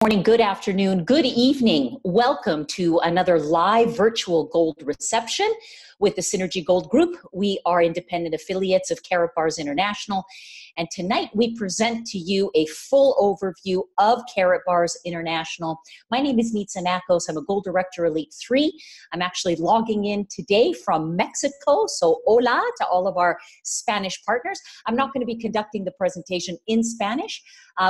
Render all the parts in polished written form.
Morning, good afternoon, good evening. Welcome to another live virtual gold reception with the Synergy Gold Group. We are independent affiliates of Karatbars International, and tonight we present to you a full overview of Karatbars International. My name is Nitsa Nakos. I'm a Gold Director Elite 3. I'm actually logging in today from Mexico, so hola to all of our Spanish partners. I'm not going to be conducting the presentation in Spanish.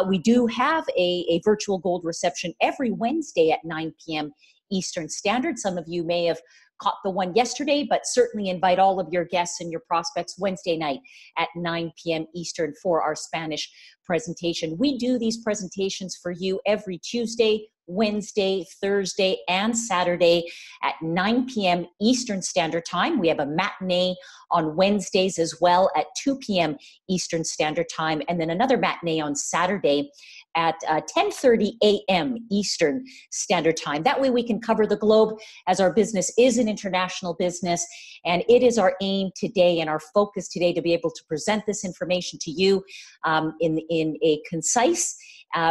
We do have a virtual gold reception every Wednesday at 9 p.m. Eastern Standard. Some of you may have caught the one yesterday, but certainly invite all of your guests and your prospects Wednesday night at 9 p.m. Eastern for our Spanish presentation. We do these presentations for you every Tuesday, Wednesday, Thursday, and Saturday at 9 p.m. Eastern Standard Time. We have a matinee on Wednesdays as well at 2 p.m. Eastern Standard Time, and then another matinee on Saturday at 10:30 a.m. Eastern Standard Time. That way we can cover the globe, as our business is an international business, and it is our aim today and our focus today to be able to present this information to you in a concise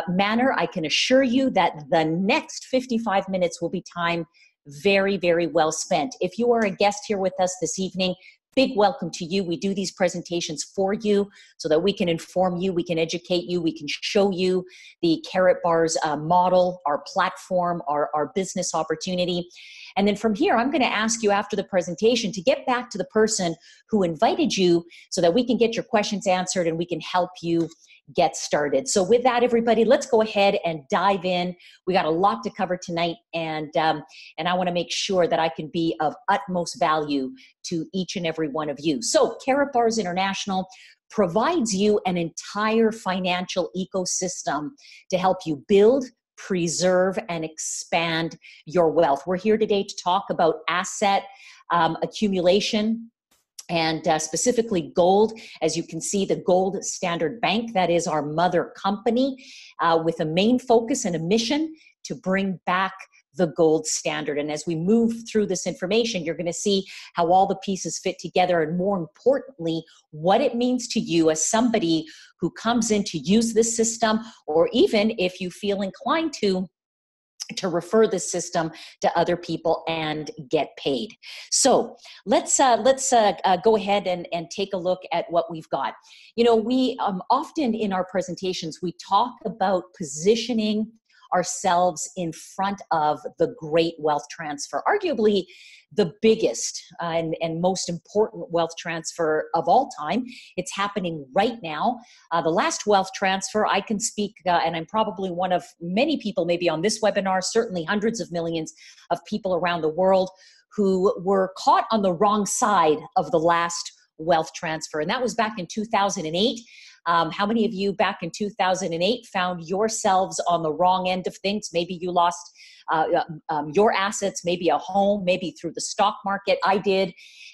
manner. I can assure you that the next 55 minutes will be time very, very well spent. If you are a guest here with us this evening, big welcome to you. We do these presentations for you so that we can inform you, we can educate you, we can show you the Karatbars model, our platform, our business opportunity. And then from here, I'm going to ask you after the presentation to get back to the person who invited you so that we can get your questions answered and we can help you get started. So with that, everybody, let's go ahead and dive in. We got a lot to cover tonight, and I want to make sure that I can be of utmost value to each and every one of you. So Karatbars International provides you an entire financial ecosystem to help you build, preserve, and expand your wealth. We're here today to talk about asset accumulation, and specifically gold. As you can see, the Gold Standard Bank, that is our mother company, with a main focus and a mission to bring back the gold standard. And as we move through this information, you're going to see how all the pieces fit together, and more importantly, what it means to you as somebody who comes in to use this system, or even if you feel inclined to refer this system to other people and get paid. So let's go ahead and take a look at what we've got. You know, we often in our presentations, we talk about positioning ourselves in front of the great wealth transfer, arguably the biggest and most important wealth transfer of all time. It's happening right now. The last wealth transfer, I can speak, and I'm probably one of many people maybe on this webinar, certainly hundreds of millions of people around the world who were caught on the wrong side of the last wealth transfer. And that was back in 2008. How many of you back in 2008 found yourselves on the wrong end of things? Maybe you lost your assets, maybe a home, maybe through the stock market. I did,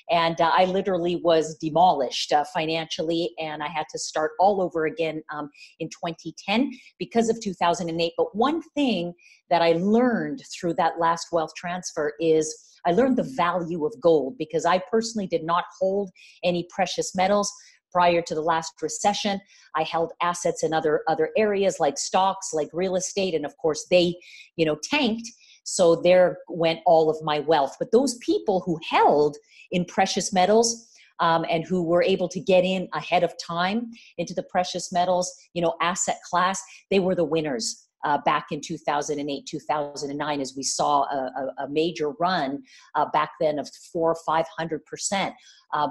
and I literally was demolished financially, and I had to start all over again in 2010 because of 2008. But one thing that I learned through that last wealth transfer is I learned the value of gold, because I personally did not hold any precious metals. Prior to the last recession, I held assets in other areas like stocks, like real estate, and of course they, tanked. So there went all of my wealth. But those people who held in precious metals and who were able to get in ahead of time into the precious metals, asset class, they were the winners. Back in 2008, 2009, as we saw a major run back then of 400% or 500%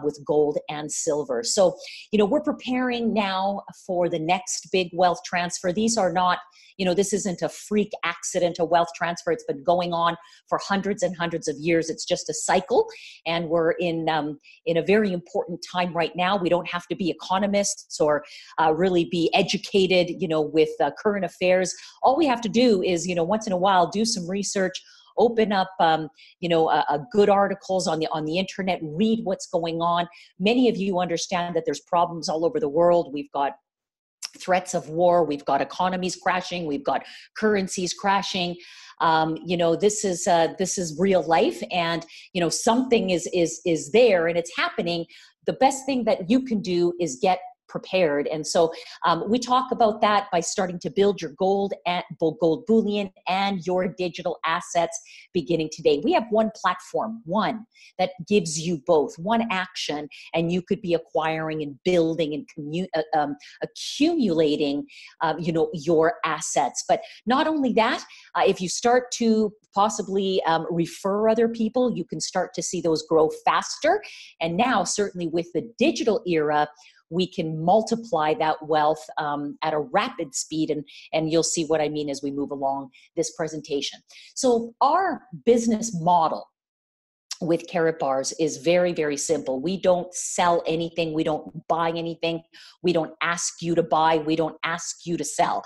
with gold and silver. So, we're preparing now for the next big wealth transfer. These are not, this isn't a freak accident, a wealth transfer. It's been going on for hundreds and hundreds of years. It's just a cycle, and we're in a very important time right now. We don't have to be economists or really be educated, with current affairs. All we have to do is, once in a while, do some research, open up, good articles on the internet, read what's going on. Many of you understand that there's problems all over the world. We've got threats of war. We've got economies crashing. We've got currencies crashing. This is real life, and something is there and it's happening. The best thing that you can do is get prepared. And so we talk about that by starting to build your gold bullion and your digital assets beginning today. We have one platform, one that gives you both, one action, and you could be acquiring and building and accumulating, your assets. But not only that, if you start to possibly refer other people, you can start to see those grow faster. And now, certainly with the digital era, we can multiply that wealth at a rapid speed. And you'll see what I mean as we move along this presentation. So our business model with Karatbars is very, very simple. We don't sell anything. We don't buy anything. We don't ask you to buy. We don't ask you to sell.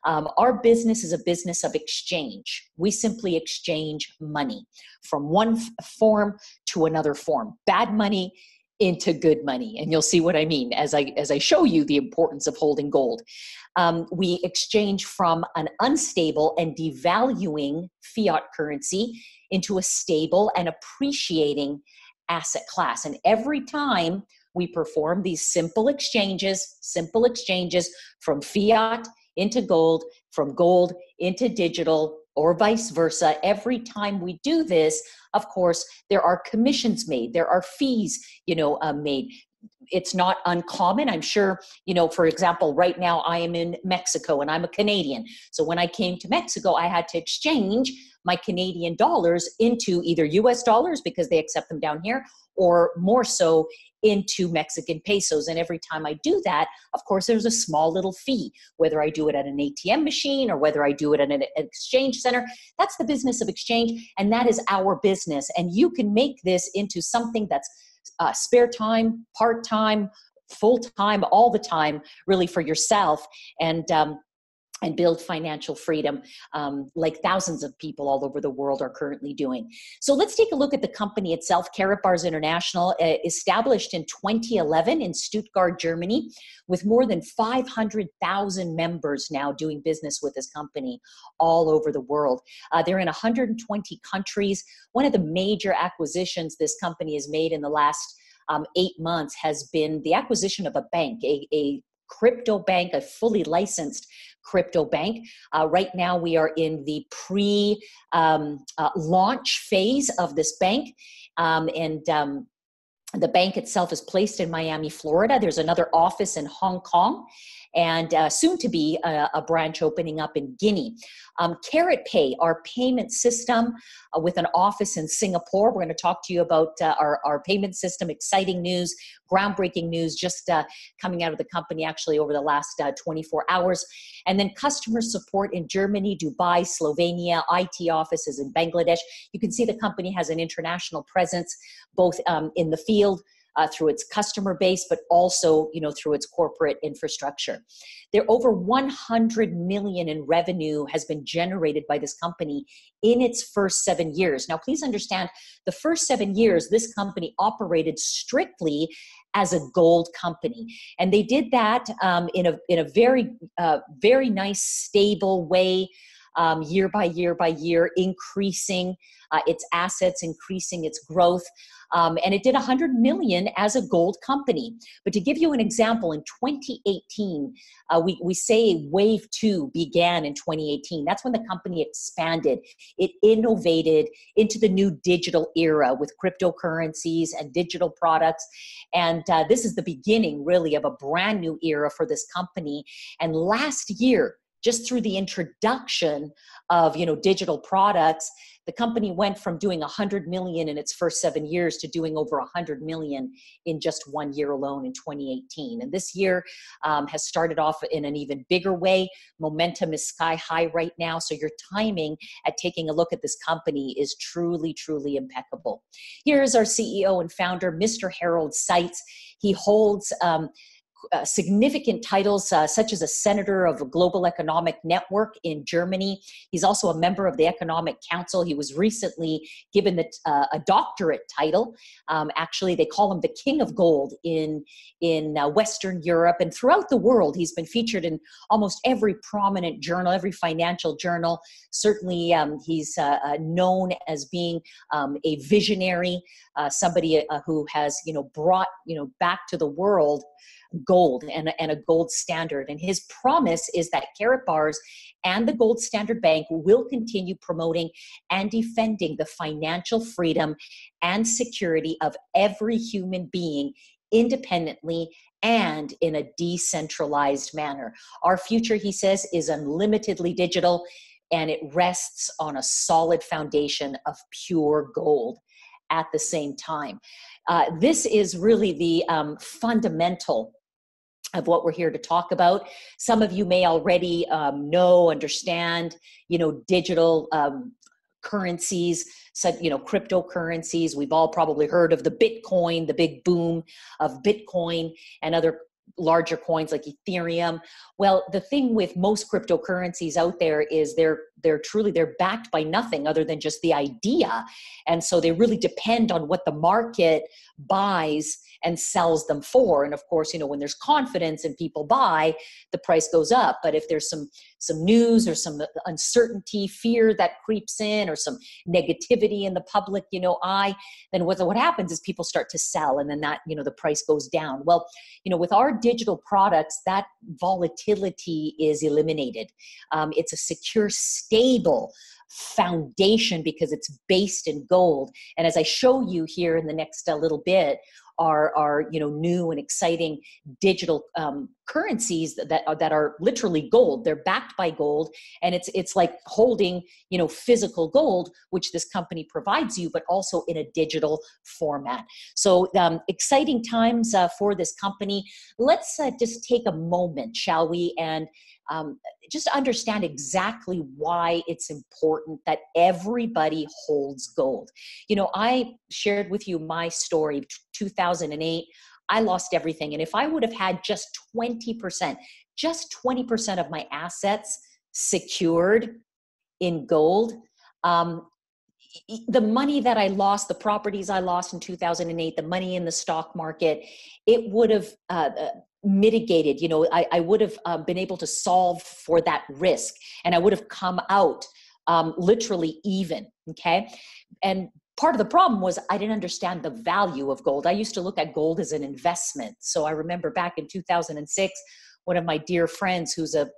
Our business is a business of exchange. We simply exchange money from one form to another form. Bad money into good money. And you'll see what I mean as I show you the importance of holding gold. We exchange from an unstable and devaluing fiat currency into a stable and appreciating asset class. And every time we perform these simple exchanges from fiat into gold, from gold into digital, or vice versa, every time we do this, of course, there are commissions made, there are fees, made. It's not uncommon. I'm sure, for example, right now I am in Mexico and I'm a Canadian. So when I came to Mexico, I had to exchange my Canadian dollars into either US dollars because they accept them down here, or more so into Mexican pesos. And every time I do that, of course, there's a small little fee, whether I do it at an ATM machine or whether I do it at an exchange center. That's the business of exchange, and that is our business. And you can make this into something that's spare time, part-time, full-time, all the time, really for yourself, and build financial freedom like thousands of people all over the world are currently doing. So let's take a look at the company itself. Karatbars International, established in 2011 in Stuttgart, Germany, with more than 500,000 members now doing business with this company all over the world. They're in 120 countries. One of the major acquisitions this company has made in the last 8 months has been the acquisition of a bank, a crypto bank, a fully licensed crypto bank. Right now, we are in the pre-launch phase of this bank. The bank itself is placed in Miami, Florida. There's another office in Hong Kong, and soon to be a branch opening up in Guinea. CaratPay, our payment system with an office in Singapore. We're going to talk to you about our payment system, exciting news, groundbreaking news just coming out of the company actually over the last 24 hours. And then customer support in Germany, Dubai, Slovenia, IT offices in Bangladesh. You can see the company has an international presence, both in the field, through its customer base, but also, through its corporate infrastructure. There over 100 million in revenue has been generated by this company in its first 7 years. Now, please understand, the first 7 years, this company operated strictly as a gold company. And they did that in a very, very nice, stable way, year by year by year, increasing its assets, increasing its growth. And it did 100 million as a gold company. But to give you an example, in 2018, we say wave 2 began in 2018. That's when the company expanded. It innovated into the new digital era with cryptocurrencies and digital products. And this is the beginning, really, of a brand new era for this company. And last year, just through the introduction of, digital products, the company went from doing 100 million in its first 7 years to doing over 100 million in just 1 year alone in 2018. And this year has started off in an even bigger way. Momentum is sky high right now. So your timing at taking a look at this company is truly, truly impeccable. Here's our CEO and founder, Mr. Harold Seitz. He holds significant titles such as a senator of the Global Economic Network in Germany. He's also a member of the Economic Council. He was recently given a doctorate title. Actually, they call him the King of Gold in Western Europe and throughout the world. He's been featured in almost every prominent journal, every financial journal. Certainly, he's known as being a visionary, somebody who has brought back to the world gold and a gold standard. And his promise is that Karatbars and the Gold Standard Bank will continue promoting and defending the financial freedom and security of every human being independently and in a decentralized manner. Our future, he says, is unlimitedly digital, and it rests on a solid foundation of pure gold at the same time. This is really the fundamental of what we're here to talk about. Some of you may already understand, digital currencies, cryptocurrencies. We've all probably heard of the Bitcoin, the big boom of Bitcoin and other larger coins like Ethereum. Well, the thing with most cryptocurrencies out there is they're backed by nothing other than just the idea. And so they really depend on what the market buys and sells them for. And of course, when there's confidence and people buy, the price goes up. But if there's some news or some uncertainty, fear that creeps in, or some negativity in the public, eye, then what happens is people start to sell, and then that, the price goes down. Well, with our digital products, that volatility is eliminated. It's a secure, stable foundation because it's based in gold. And as I show you here in the next little bit, are new and exciting digital currencies that are literally gold. They're backed by gold, and it's like holding physical gold, which this company provides you, but also in a digital format. So exciting times for this company. Let's just take a moment, shall we, and just understand exactly why it's important that everybody holds gold. I shared with you my story, 2008. I lost everything. And if I would have had just 20% of my assets secured in gold, the money that I lost, the properties I lost in 2008, the money in the stock market, it would have mitigated, I would have been able to solve for that risk, and I would have come out literally even, okay? And part of the problem was I didn't understand the value of gold. I used to look at gold as an investment. So I remember back in 2006, one of my dear friends who's a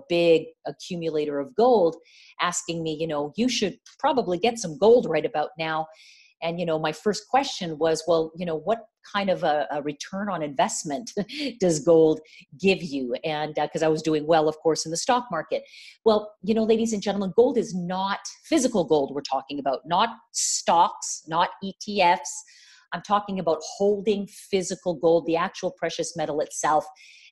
big accumulator of gold asking me, you should probably get some gold right about now. And, my first question was, well, what kind of a return on investment does gold give you? And because I was doing well, of course, in the stock market. Well, ladies and gentlemen, gold is not physical gold we're talking about, not stocks, not ETFs. I'm talking about holding physical gold, the actual precious metal itself,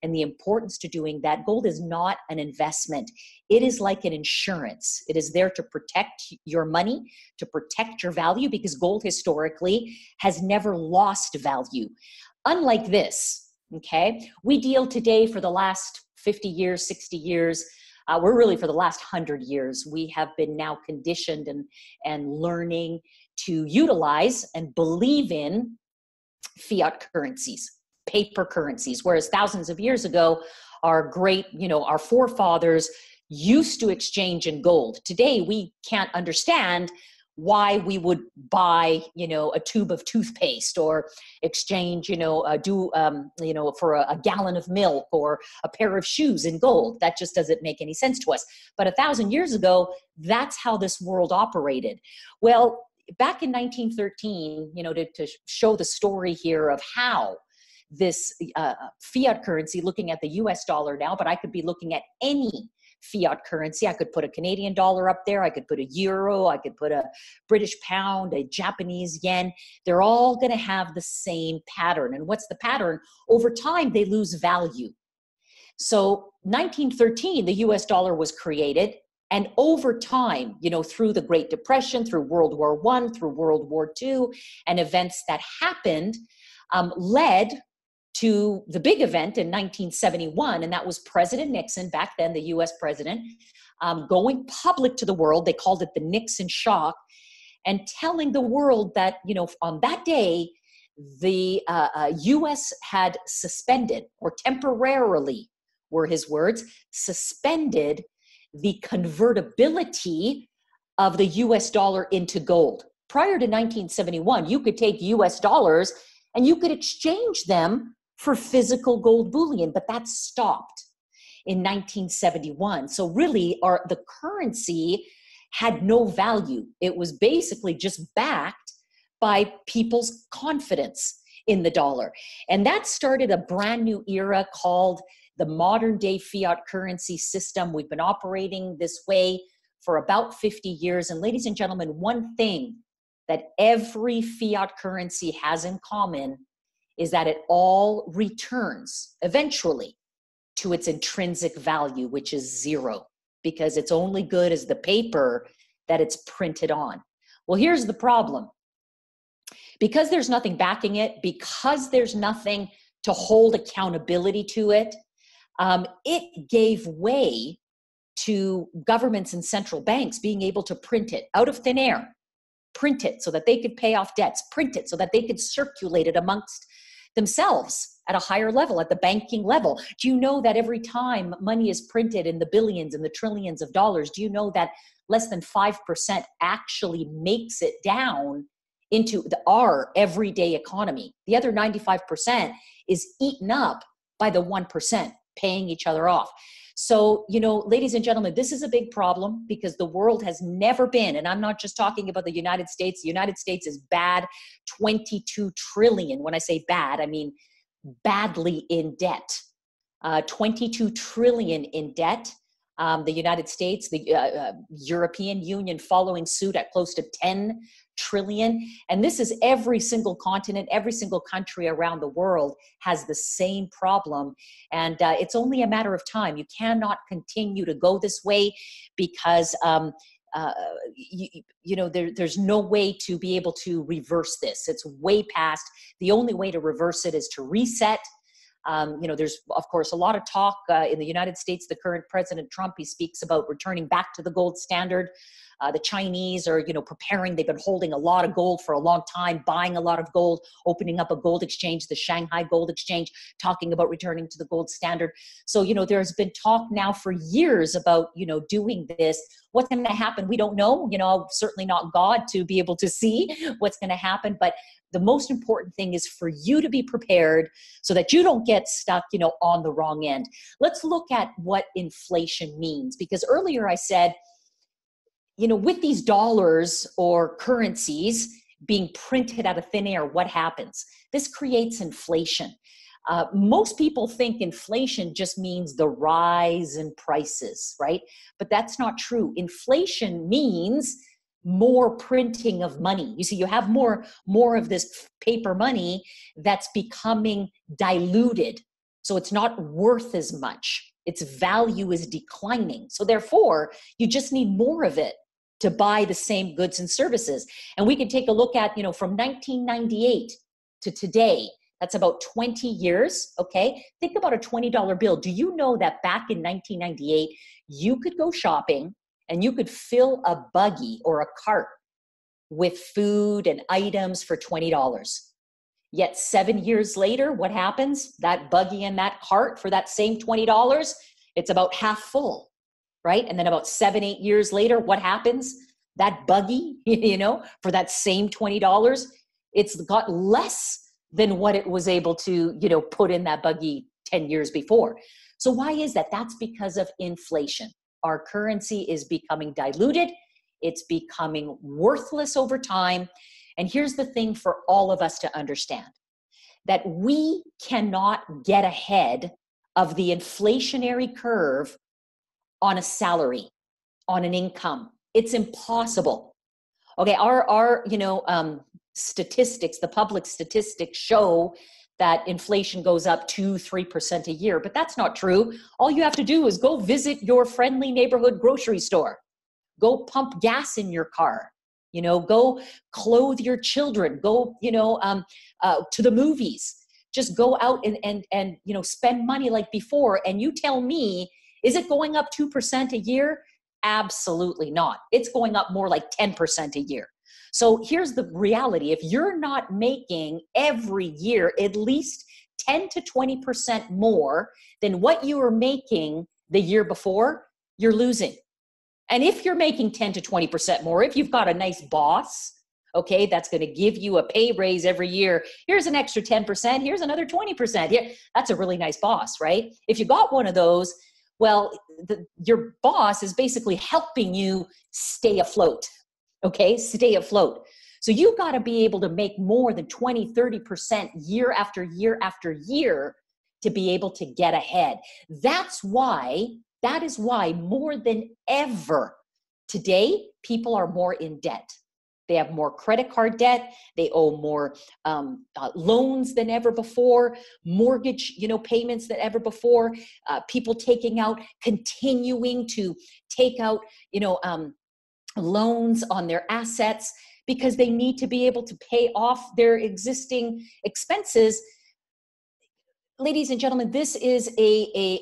and the importance to doing that. Gold is not an investment. It is like an insurance. It is there to protect your money, to protect your value, because gold historically has never lost value. Unlike this, okay? We deal today for the last 50 years, 60 years, we're really for the last 100 years, we have been now conditioned and learning to utilize and believe in fiat currencies, paper currencies, whereas thousands of years ago, our forefathers used to exchange in gold. Today, we can't understand why we would buy, a tube of toothpaste, or exchange, for a gallon of milk or a pair of shoes in gold. That just doesn't make any sense to us. But 1,000 years ago, that's how this world operated. Well, back in 1913, to show the story here of how this fiat currency, looking at the US dollar now, but I could be looking at any fiat currency. I could put a Canadian dollar up there. I could put a euro. I could put a British pound, a Japanese yen. They're all going to have the same pattern. And what's the pattern? Over time, they lose value. So 1913, the US dollar was created. And over time, through the Great Depression, through World War I, through World War II, and events that happened, led to the big event in 1971, and that was President Nixon, back then the US president, going public to the world. They called it the Nixon shock, and telling the world that, on that day, the US had suspended, or temporarily, were his words, suspended the convertibility of the US dollar into gold. Prior to 1971, you could take US dollars and you could exchange them for physical gold bullion, but that stopped in 1971. So really the currency had no value. It was basically just backed by people's confidence in the dollar. And that started a brand new era called the modern day fiat currency system. We've been operating this way for about 50 years. And ladies and gentlemen, one thing that every fiat currency has in common is that it all returns eventually to its intrinsic value, which is zero, because it's only good as the paper that it's printed on. Well, here's the problem. Because there's nothing backing it, because there's nothing to hold accountability to it, it gave way to governments and central banks being able to print it out of thin air, print it so that they could pay off debts, print it so that they could circulate it amongst themselves at a higher level, at the banking level. Do you know that every time money is printed in the billions and the trillions of dollars, do you know that less than 5% actually makes it down into our everyday economy? The other 95% is eaten up by the 1% paying each other off. So, ladies and gentlemen, this is a big problem because the world has never been, and I'm not just talking about the United States. The United States is bad, 22 trillion. When I say bad, I mean badly in debt. 22 trillion in debt. The United States, the European Union following suit at close to 10 trillion. And this is every single continent, every single country around the world has the same problem. And it's only a matter of time. You cannot continue to go this way because there's no way to be able to reverse this. It's way past. The only way to reverse it is to reset. There's, of course, a lot of talk in the United States. The current President Trump, he speaks about returning back to the gold standard. The Chinese are, preparing. They've been holding a lot of gold for a long time, buying a lot of gold, opening up a gold exchange, the Shanghai Gold Exchange, talking about returning to the gold standard. So, there's been talk now for years about, doing this. What's going to happen? We don't know. Certainly not God to be able to see what's going to happen. But the most important thing is for you to be prepared so that you don't get stuck, on the wrong end. Let's look at what inflation means, because earlier I said, with these dollars or currencies being printed out of thin air, what happens? This creates inflation. Most people think inflation just means the rise in prices, right? But that's not true. Inflation means more printing of money. You see, you have more of this paper money that's becoming diluted. So it's not worth as much. Its value is declining. So therefore, you just need more of it to buy the same goods and services. And we can take a look at, from 1998 to today, that's about 20 years, okay? Think about a $20 bill. Do you know that back in 1998, you could go shopping and you could fill a buggy or a cart with food and items for $20? Yet 7 years later, what happens? That buggy and that cart for that same $20, it's about half full. Right? And then about 7-8 years later, what happens? That buggy, for that same $20, it's got less than what it was able to, put in that buggy 10 years before. So why is that? That's because of inflation. Our currency is becoming diluted. It's becoming worthless over time. And here's the thing for all of us to understand, that we cannot get ahead of the inflationary curve on a salary, on an income. It's impossible. Okay, our statistics, the public statistics show that inflation goes up 2-3% a year, but that's not true. All you have to do is go visit your friendly neighborhood grocery store. Go pump gas in your car. Go clothe your children. Go, to the movies. Just go out and spend money like before. And you tell me, is it going up 2% a year? Absolutely not. It's going up more like 10% a year. So here's the reality. If you're not making every year at least 10 to 20% more than what you were making the year before, you're losing. And if you're making 10 to 20% more, if you've got a nice boss Okay, that's going to give you a pay raise every year. Here's an extra 10%. Here's another 20%. Yeah, that's a really nice boss, right? If you got one of those, well, your boss is basically helping you stay afloat. Okay, stay afloat. So you got to be able to make more than 20, 30% year after year after year to be able to get ahead. That is why more than ever today, people are more in debt. They have more credit card debt. They owe more loans than ever before, mortgage, payments than ever before. People continuing to take out, loans on their assets because they need to be able to pay off their existing expenses. Ladies and gentlemen, this is a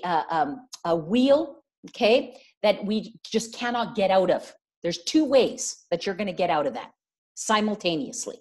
wheel, okay, that we just cannot get out of. There's two ways that you're going to get out of that simultaneously.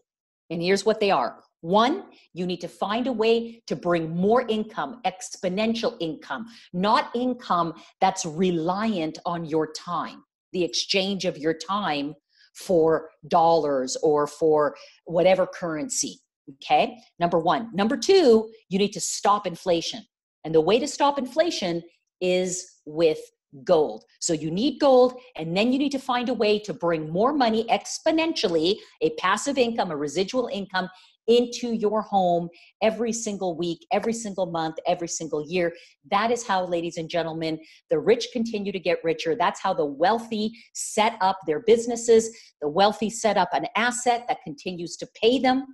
And here's what they are. One, you need to find a way to bring more income, exponential income, not income that's reliant on your time, the exchange of your time for dollars or for whatever currency. Okay, number one. Number two, you need to stop inflation. And the way to stop inflation is with gold. So you need gold, and then you need to find a way to bring more money exponentially, a passive income, a residual income into your home every single week, every single month, every single year. That is how, ladies and gentlemen, the rich continue to get richer. That's how the wealthy set up their businesses. The wealthy set up an asset that continues to pay them.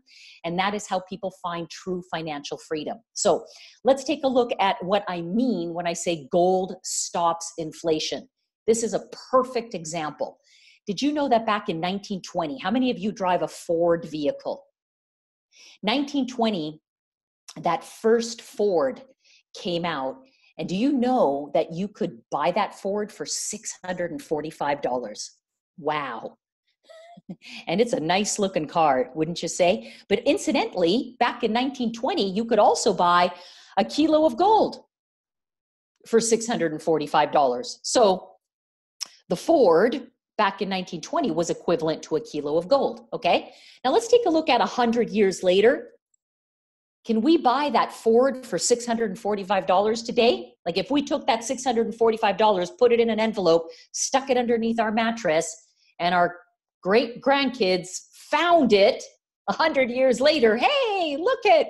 And that is how people find true financial freedom. So let's take a look at what I mean when I say gold stops inflation. This is a perfect example. Did you know that back in 1920, how many of you drive a Ford vehicle? 1920, that first Ford came out. And do you know that you could buy that Ford for $645? Wow. And it's a nice looking car, wouldn't you say? But incidentally, back in 1920, you could also buy a kilo of gold for $645. So the Ford back in 1920 was equivalent to a kilo of gold, okay? Now let's take a look at 100 years later. Can we buy that Ford for $645 today? Like if we took that $645, put it in an envelope, stuck it underneath our mattress, and our great grandkids found it 100 years later, hey, look at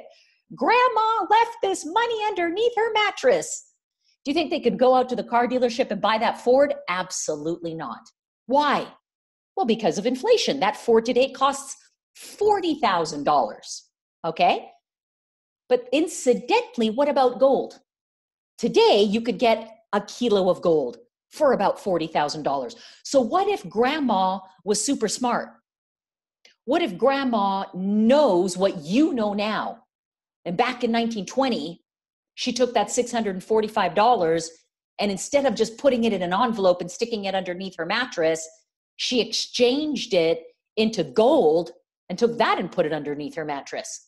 grandma left this money underneath her mattress. Do you think they could go out to the car dealership and buy that Ford? Absolutely not. Why? Well, because of inflation. That Ford today costs $40,000, okay? But incidentally, what about gold? Today, you could get a kilo of gold for about $40,000. So what if grandma was super smart? What if grandma knows what you know now? And back in 1920, she took that $645 and instead of just putting it in an envelope and sticking it underneath her mattress, she exchanged it into gold and took that and put it underneath her mattress.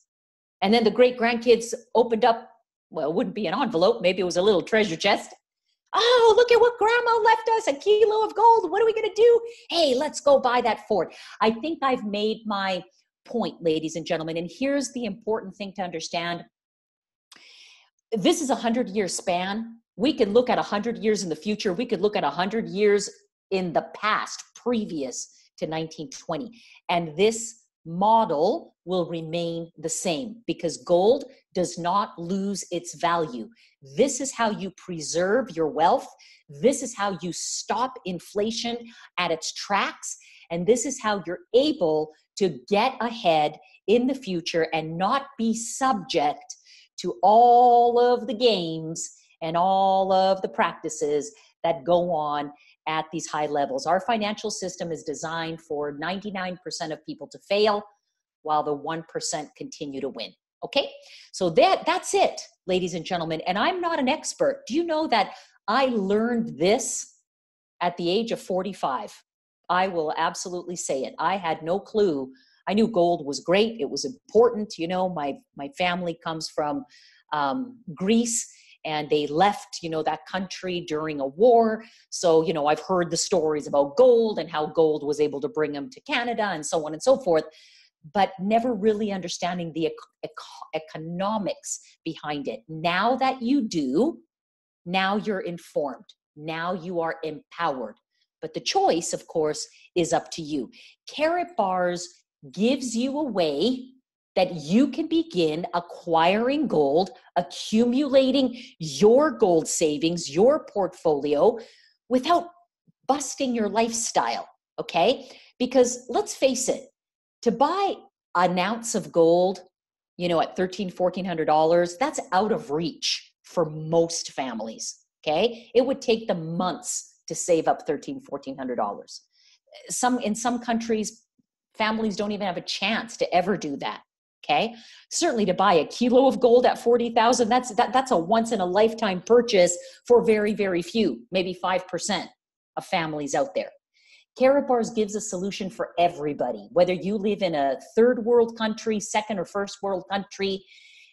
And then the great grandkids opened up, well, it wouldn't be an envelope, maybe it was a little treasure chest. Oh, look at what grandma left us, a kilo of gold. What are we going to do? Hey, let's go buy that Ford. I think I've made my point, ladies and gentlemen. And here's the important thing to understand. This is a 100-year span. We could look at 100 years in the future. We could look at 100 years in the past, previous to 1920. And this model will remain the same because gold does not lose its value. This is how you preserve your wealth. This is how you stop inflation at its tracks. And this is how you're able to get ahead in the future and not be subject to all of the games and all of the practices that go on at these high levels. Our financial system is designed for 99% of people to fail while the 1% continue to win. Okay? So that's it, ladies and gentlemen. And I'm not an expert. Do you know that I learned this at the age of 45? I will absolutely say it. I had no clue. I knew gold was great. It was important. You know, my family comes from Greece, and they left, that country during a war. So, I've heard the stories about gold and how gold was able to bring them to Canada and so on and so forth, but never really understanding the economics behind it. Now that you do, now you're informed. Now you are empowered. But the choice, of course, is up to you. Karatbars gives you a way that you can begin acquiring gold, accumulating your gold savings, your portfolio, without busting your lifestyle, okay? Because let's face it, to buy an ounce of gold, at $1,300, $1,400, that's out of reach for most families, okay? It would take them months to save up $1,300, $1,400. In some countries, families don't even have a chance to ever do that, okay? Certainly to buy a kilo of gold at $40,000, that's a once in a lifetime purchase for very, very few, maybe 5% of families out there. Karatbars gives a solution for everybody. Whether you live in a third world country, second or first world country,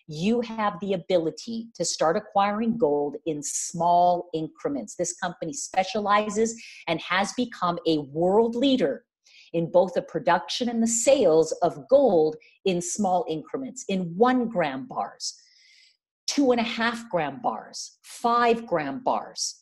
you have the ability to start acquiring gold in small increments. This company specializes and has become a world leader in both the production and the sales of gold in small increments, in 1 gram bars, 2.5 gram bars, 5 gram bars.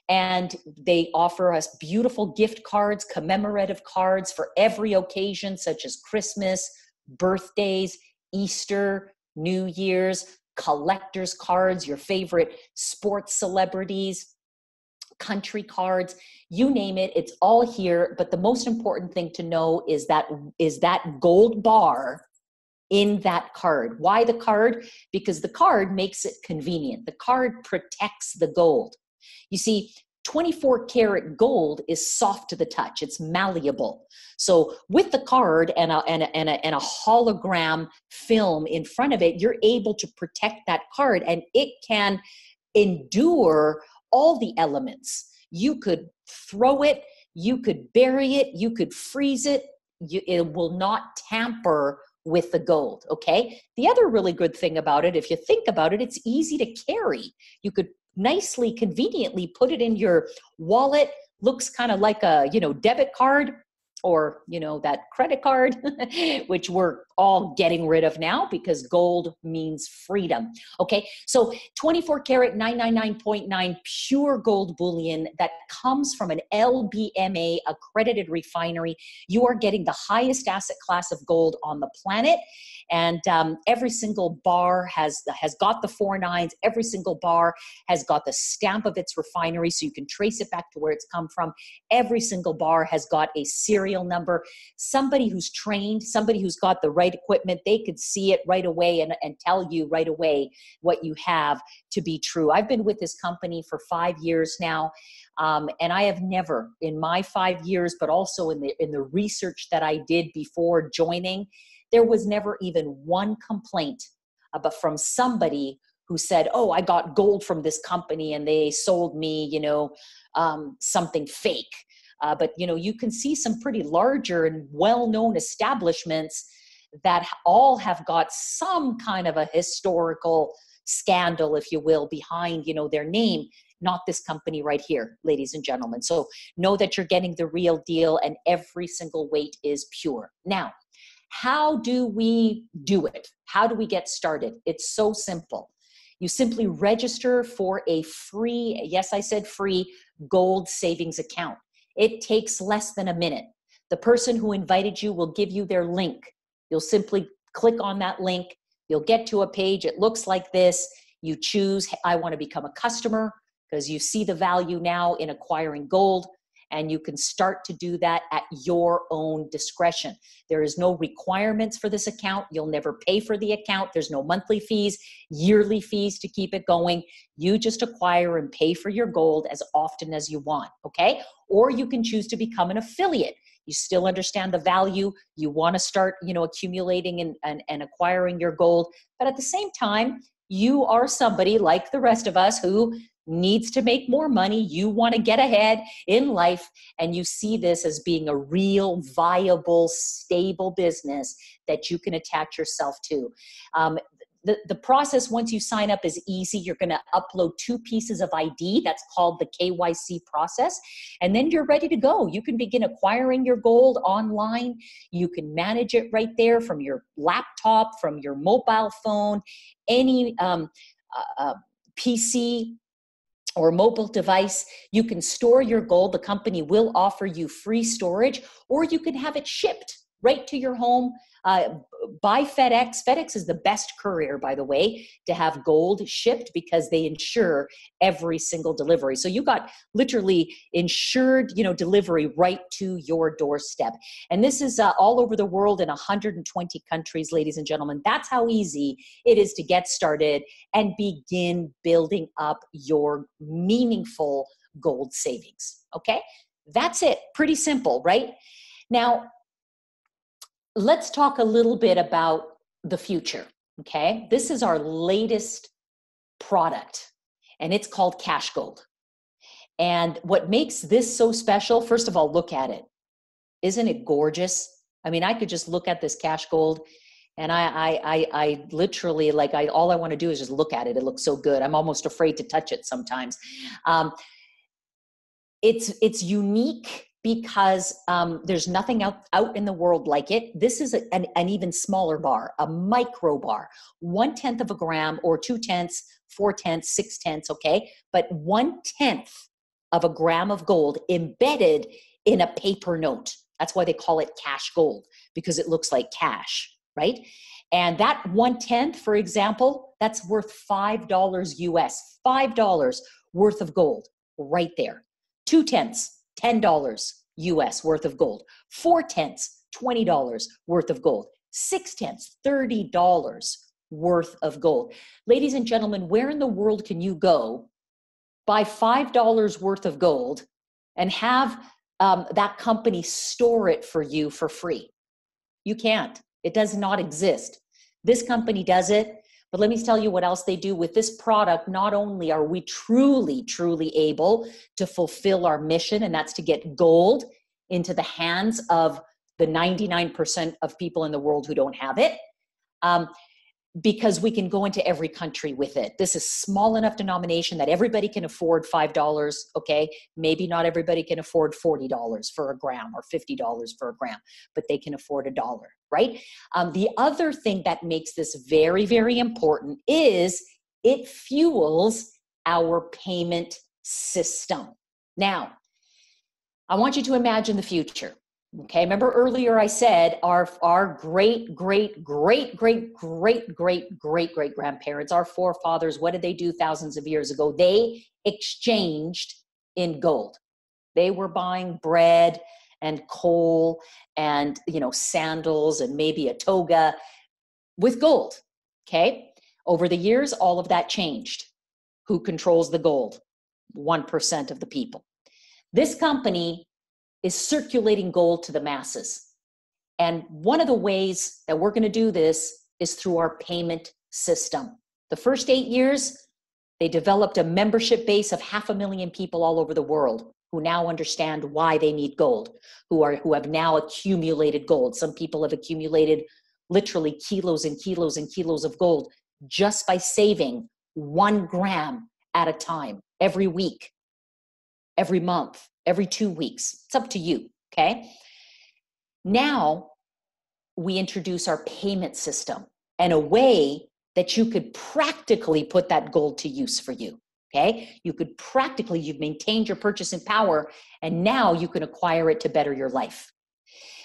And they offer us beautiful gift cards, commemorative cards for every occasion, such as Christmas, birthdays, Easter, New Year's, collector's cards, your favorite sports celebrities, country cards, you name it, it's all here. But the most important thing to know is that gold bar in that card. Why the card? Because the card makes it convenient. The card protects the gold. You see, 24 karat gold is soft to the touch. It's malleable. So with the card and a hologram film in front of it, you're able to protect that card, and it can endure all the elements. You could throw it, you could bury it, you could freeze it. It will not tamper with the gold, okay? The other really good thing about it, if you think about it, it's easy to carry. You could nicely, conveniently put it in your wallet. Looks kind of like a, debit card, or, that credit card, which we're all getting rid of now because gold means freedom. Okay, so 24 karat 999.9 pure gold bullion that comes from an LBMA accredited refinery. You are getting the highest asset class of gold on the planet. And every single bar has got the 4 nines. Every single bar has got the stamp of its refinery, so you can trace it back to where it's come from. Every single bar has got a serial number. Somebody who's trained, somebody who's got the right equipment, they could see it right away and tell you right away what you have to be true. I've been with this company for 5 years now. And I have never, in my 5 years, but also in the research that I did before joining, there was never even one complaint from somebody who said, oh, I got gold from this company and they sold me, something fake. But, you can see some pretty larger and well-known establishments that all have got some kind of a historical scandal, if you will, behind, their name. Not this company right here, ladies and gentlemen. So know that you're getting the real deal, and every single weight is pure. Now, how do we do it? How do we get started? It's so simple. You simply register for a free, yes, I said free, gold savings account. It takes less than a minute. The person who invited you will give you their link. You'll simply click on that link. You'll get to a page. It looks like this. You choose, I want to become a customer, because you see the value now in acquiring gold, and you can start to do that at your own discretion. There is no requirements for this account. You'll never pay for the account. There's no monthly fees, yearly fees to keep it going. You just acquire and pay for your gold as often as you want, okay? Or you can choose to become an affiliate. You still understand the value. You want to start, accumulating and acquiring your gold. But at the same time, you are somebody like the rest of us who needs to make more money. You want to get ahead in life, and you see this as being a real, viable, stable business that you can attach yourself to. The process, once you sign up, is easy. You're going to upload 2 pieces of ID. That's called the KYC process. And then you're ready to go. You can begin acquiring your gold online. You can manage it right there from your laptop, from your mobile phone, any PC or mobile device. You can store your gold. The company will offer you free storage, or you can have it shipped right to your home by FedEx. FedEx is the best courier, by the way, to have gold shipped because they insure every single delivery. So you got literally insured, delivery right to your doorstep. And this is all over the world in 120 countries, ladies and gentlemen. That's how easy it is to get started and begin building up your meaningful gold savings. Okay? That's it. Pretty simple, right? Now, let's talk a little bit about the future, okay? This is our latest product, and it's called Cash Gold. And what makes this so special, first of all, look at it. Isn't it gorgeous? I mean, I could just look at this Cash Gold, and I literally, all I want to do is just look at it. It looks so good. I'm almost afraid to touch it sometimes. It's unique because there's nothing out in the world like it. This is an even smaller bar, a micro bar, 1/10 of a gram, or 2/10, 4/10, 6/10, okay? But 1/10 of a gram of gold embedded in a paper note. That's why they call it cash gold, because it looks like cash, right? And that 1/10, for example, that's worth $5 US, $5 worth of gold right there. 2/10, $10 US worth of gold. 4/10, $20 worth of gold. 6/10, $30 worth of gold. Ladies and gentlemen, where in the world can you go, buy $5 worth of gold, and have that company store it for you for free? You can't. It does not exist. This company does it. But let me tell you what else they do with this product. Not only are we truly, truly able to fulfill our mission, and that's to get gold into the hands of the 99% of people in the world who don't have it, because we can go into every country with it. This is small enough denomination that everybody can afford $5, okay? Maybe not everybody can afford $40 for a gram or $50 for a gram, but they can afford $1, right? The other thing that makes this very, very important is it fuels our payment system. Now, I want you to imagine the future. Okay, remember earlier I said our great grandparents, our forefathers, what did they do thousands of years ago? They exchanged in gold. They were buying bread and coal and, sandals and maybe a toga with gold. Okay, over the years, all of that changed. Who controls the gold? 1% of the people. This company is circulating gold to the masses. And one of the ways that we're going to do this is through our payment system. The first 8 years, they developed a membership base of 500,000 people all over the world who now understand why they need gold, who have now accumulated gold. Some people have accumulated literally kilos and kilos and kilos of gold just by saving 1 gram at a time, every week, every month, every 2 weeks. It's up to you, okay? Now, we introduce our payment system and a way that you could practically put that gold to use for you, okay? You've maintained your purchasing power, and now you can acquire it to better your life.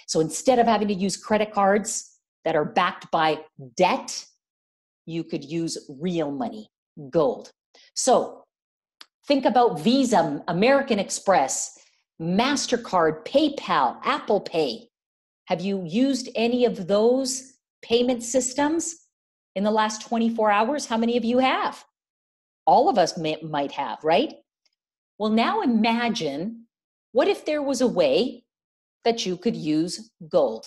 So instead of having to use credit cards that are backed by debt, you could use real money, gold. So think about Visa, American Express, MasterCard, PayPal, Apple Pay. Have you used any of those payment systems in the last 24 hours? How many of you have? All of us might have, right? Well, now imagine, what if there was a way that you could use gold?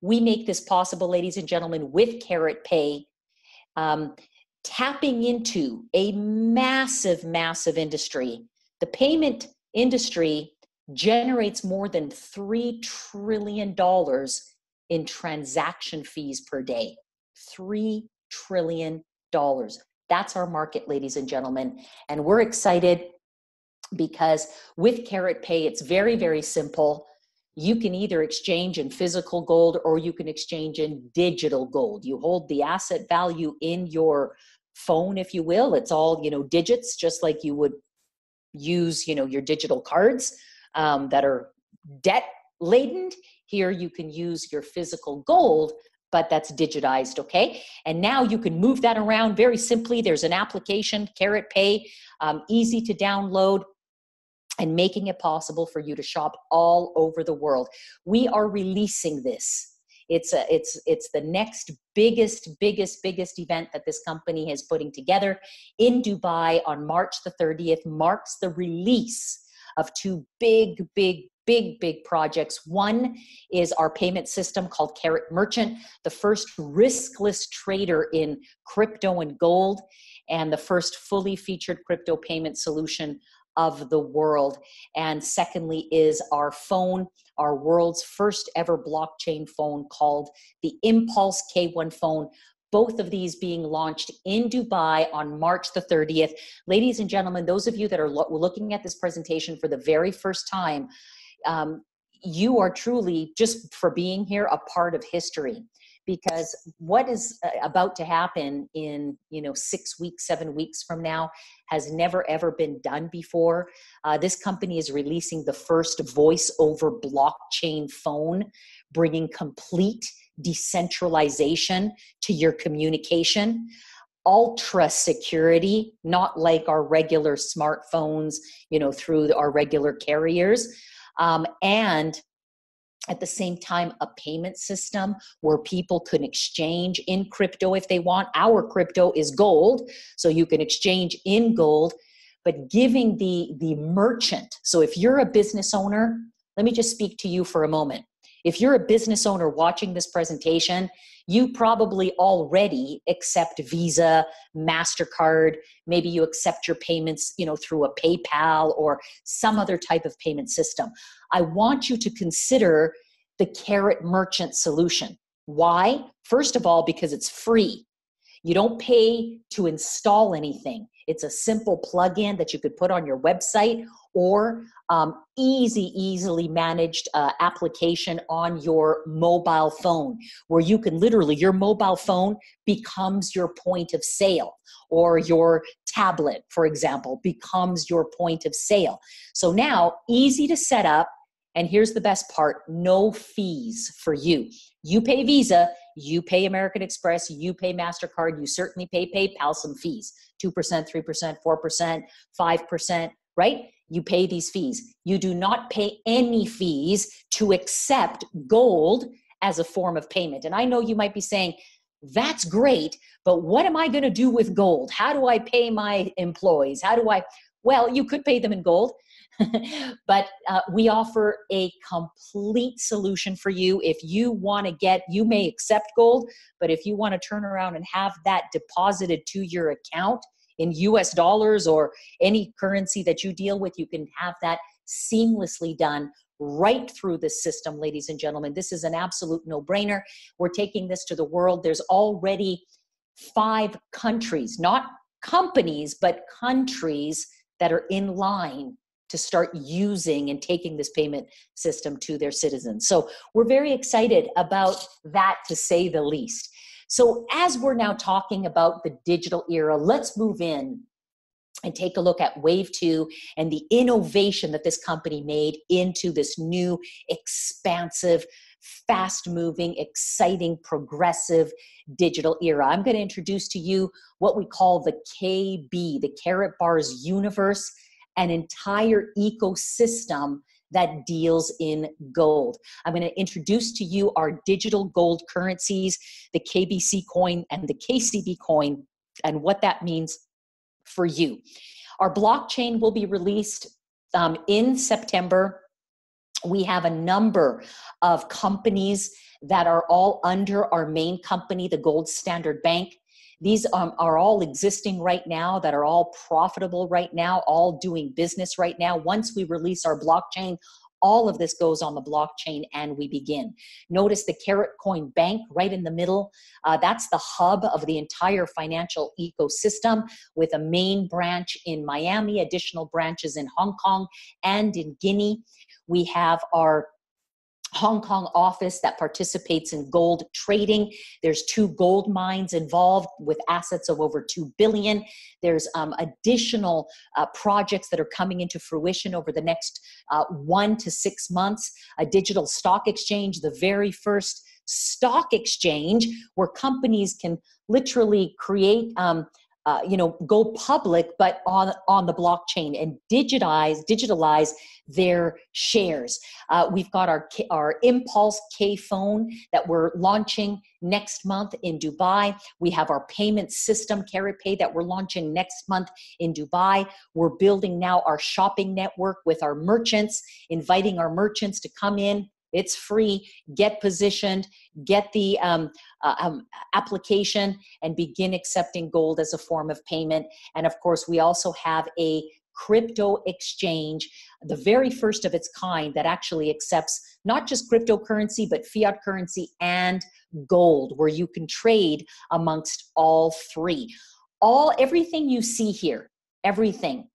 We make this possible, ladies and gentlemen, with Karat Pay, tapping into a massive, massive industry. The payment industry generates more than $3 trillion in transaction fees per day. $3 trillion. That's our market, ladies and gentlemen. And we're excited because with Karat Pay, it's very, very simple. You can either exchange in physical gold or you can exchange in digital gold. You hold the asset value in your phone, if you will. It's all, digits, just like you would use, your digital cards that are debt laden. Here you can use your physical gold, but that's digitized, okay? And now you can move that around very simply. There's an application, Karat Pay, easy to download, and making it possible for you to shop all over the world. We are releasing this. It's the next biggest event that this company is putting together in Dubai on March the 30th, marks the release of two big projects. One is our payment system called Karat Merchant, the first riskless trader in crypto and gold, and the first fully featured crypto payment solution of the world. And secondly is our phone, our world's first ever blockchain phone called the Impulse K1 phone. Both of these being launched in Dubai on March the 30th. Ladies and gentlemen, those of you that are looking at this presentation for the very first time, you are truly, just for being here, a part of history. Because what is about to happen in 6 weeks, 7 weeks from now has never ever been done before. This company is releasing the first voice over blockchain phone, bringing complete decentralization to your communication. Ultra security, not like our regular smartphones, through our regular carriers, and at the same time, a payment system where people can exchange in crypto if they want. Our crypto is gold, so you can exchange in gold, but giving the merchant. So if you're a business owner, let me just speak to you for a moment. If you're a business owner watching this presentation, you probably already accept Visa, MasterCard, maybe you accept your payments, through a PayPal or some other type of payment system. I want you to consider the Karat Merchant solution. Why? First of all, because it's free. You don't pay to install anything. It's a simple plugin that you could put on your website or easily managed application on your mobile phone, where you can literally, your mobile phone becomes your point of sale, or your tablet, for example, becomes your point of sale. So now, easy to set up. And here's the best part, no fees for you. You pay Visa, you pay American Express, you pay MasterCard, you certainly pay PayPal some fees, 2%, 3%, 4%, 5%, right? You pay these fees. You do not pay any fees to accept gold as a form of payment. And I know you might be saying, that's great, but what am I going to do with gold? How do I pay my employees? Well, you could pay them in gold. But we offer a complete solution for you. If you want to you may accept gold, but if you want to turn around and have that deposited to your account in US dollars or any currency that you deal with, you can have that seamlessly done right through the system, ladies and gentlemen. This is an absolute no-brainer. We're taking this to the world. There's already 5 countries, not companies, but countries that are in line to start using and taking this payment system to their citizens. So we're very excited about that, to say the least. So as we're now talking about the digital era, let's move in and take a look at Wave 2 and the innovation that this company made into this new, expansive, fast-moving, exciting, progressive digital era. I'm going to introduce to you what we call the KB, the Karatbars universe, an entire ecosystem that deals in gold. I'm going to introduce to you our digital gold currencies, the KBC coin and the KCB coin, and what that means for you. Our blockchain will be released in September. We have a number of companies that are all under our main company, the Gold Standard Bank. These are all existing right now, that are all profitable right now, all doing business right now. Once we release our blockchain, all of this goes on the blockchain and we begin. Notice the Karatcoin Bank right in the middle. That's the hub of the entire financial ecosystem, with a main branch in Miami, additional branches in Hong Kong and in Guinea. We have our Hong Kong office that participates in gold trading. There's 2 gold mines involved with assets of over 2 billion. There's additional projects that are coming into fruition over the next 1 to 6 months. A digital stock exchange, the very first stock exchange where companies can literally create go public, but on the blockchain, and digitalize their shares. We've got our Impulse K phone that we're launching next month in Dubai. We have our payment system, CaratPay, that we're launching next month in Dubai. We're building now our shopping network with our merchants, inviting our merchants to come in. It's free. Get positioned, get the application, and begin accepting gold as a form of payment. And of course, we also have a crypto exchange, the very first of its kind, that actually accepts not just cryptocurrency, but fiat currency and gold, where you can trade amongst all 3. Everything you see here, everything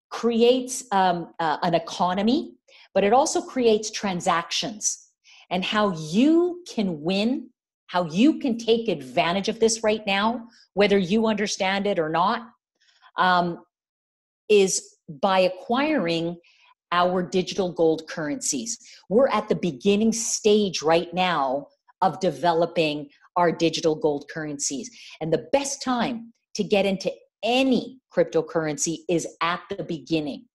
creates an economy, but it also creates transactions. And how you can win, how you can take advantage of this right now, whether you understand it or not, is by acquiring our digital gold currencies. We're at the beginning stage right now of developing our digital gold currencies. And the best time to get into any cryptocurrency is at the beginning.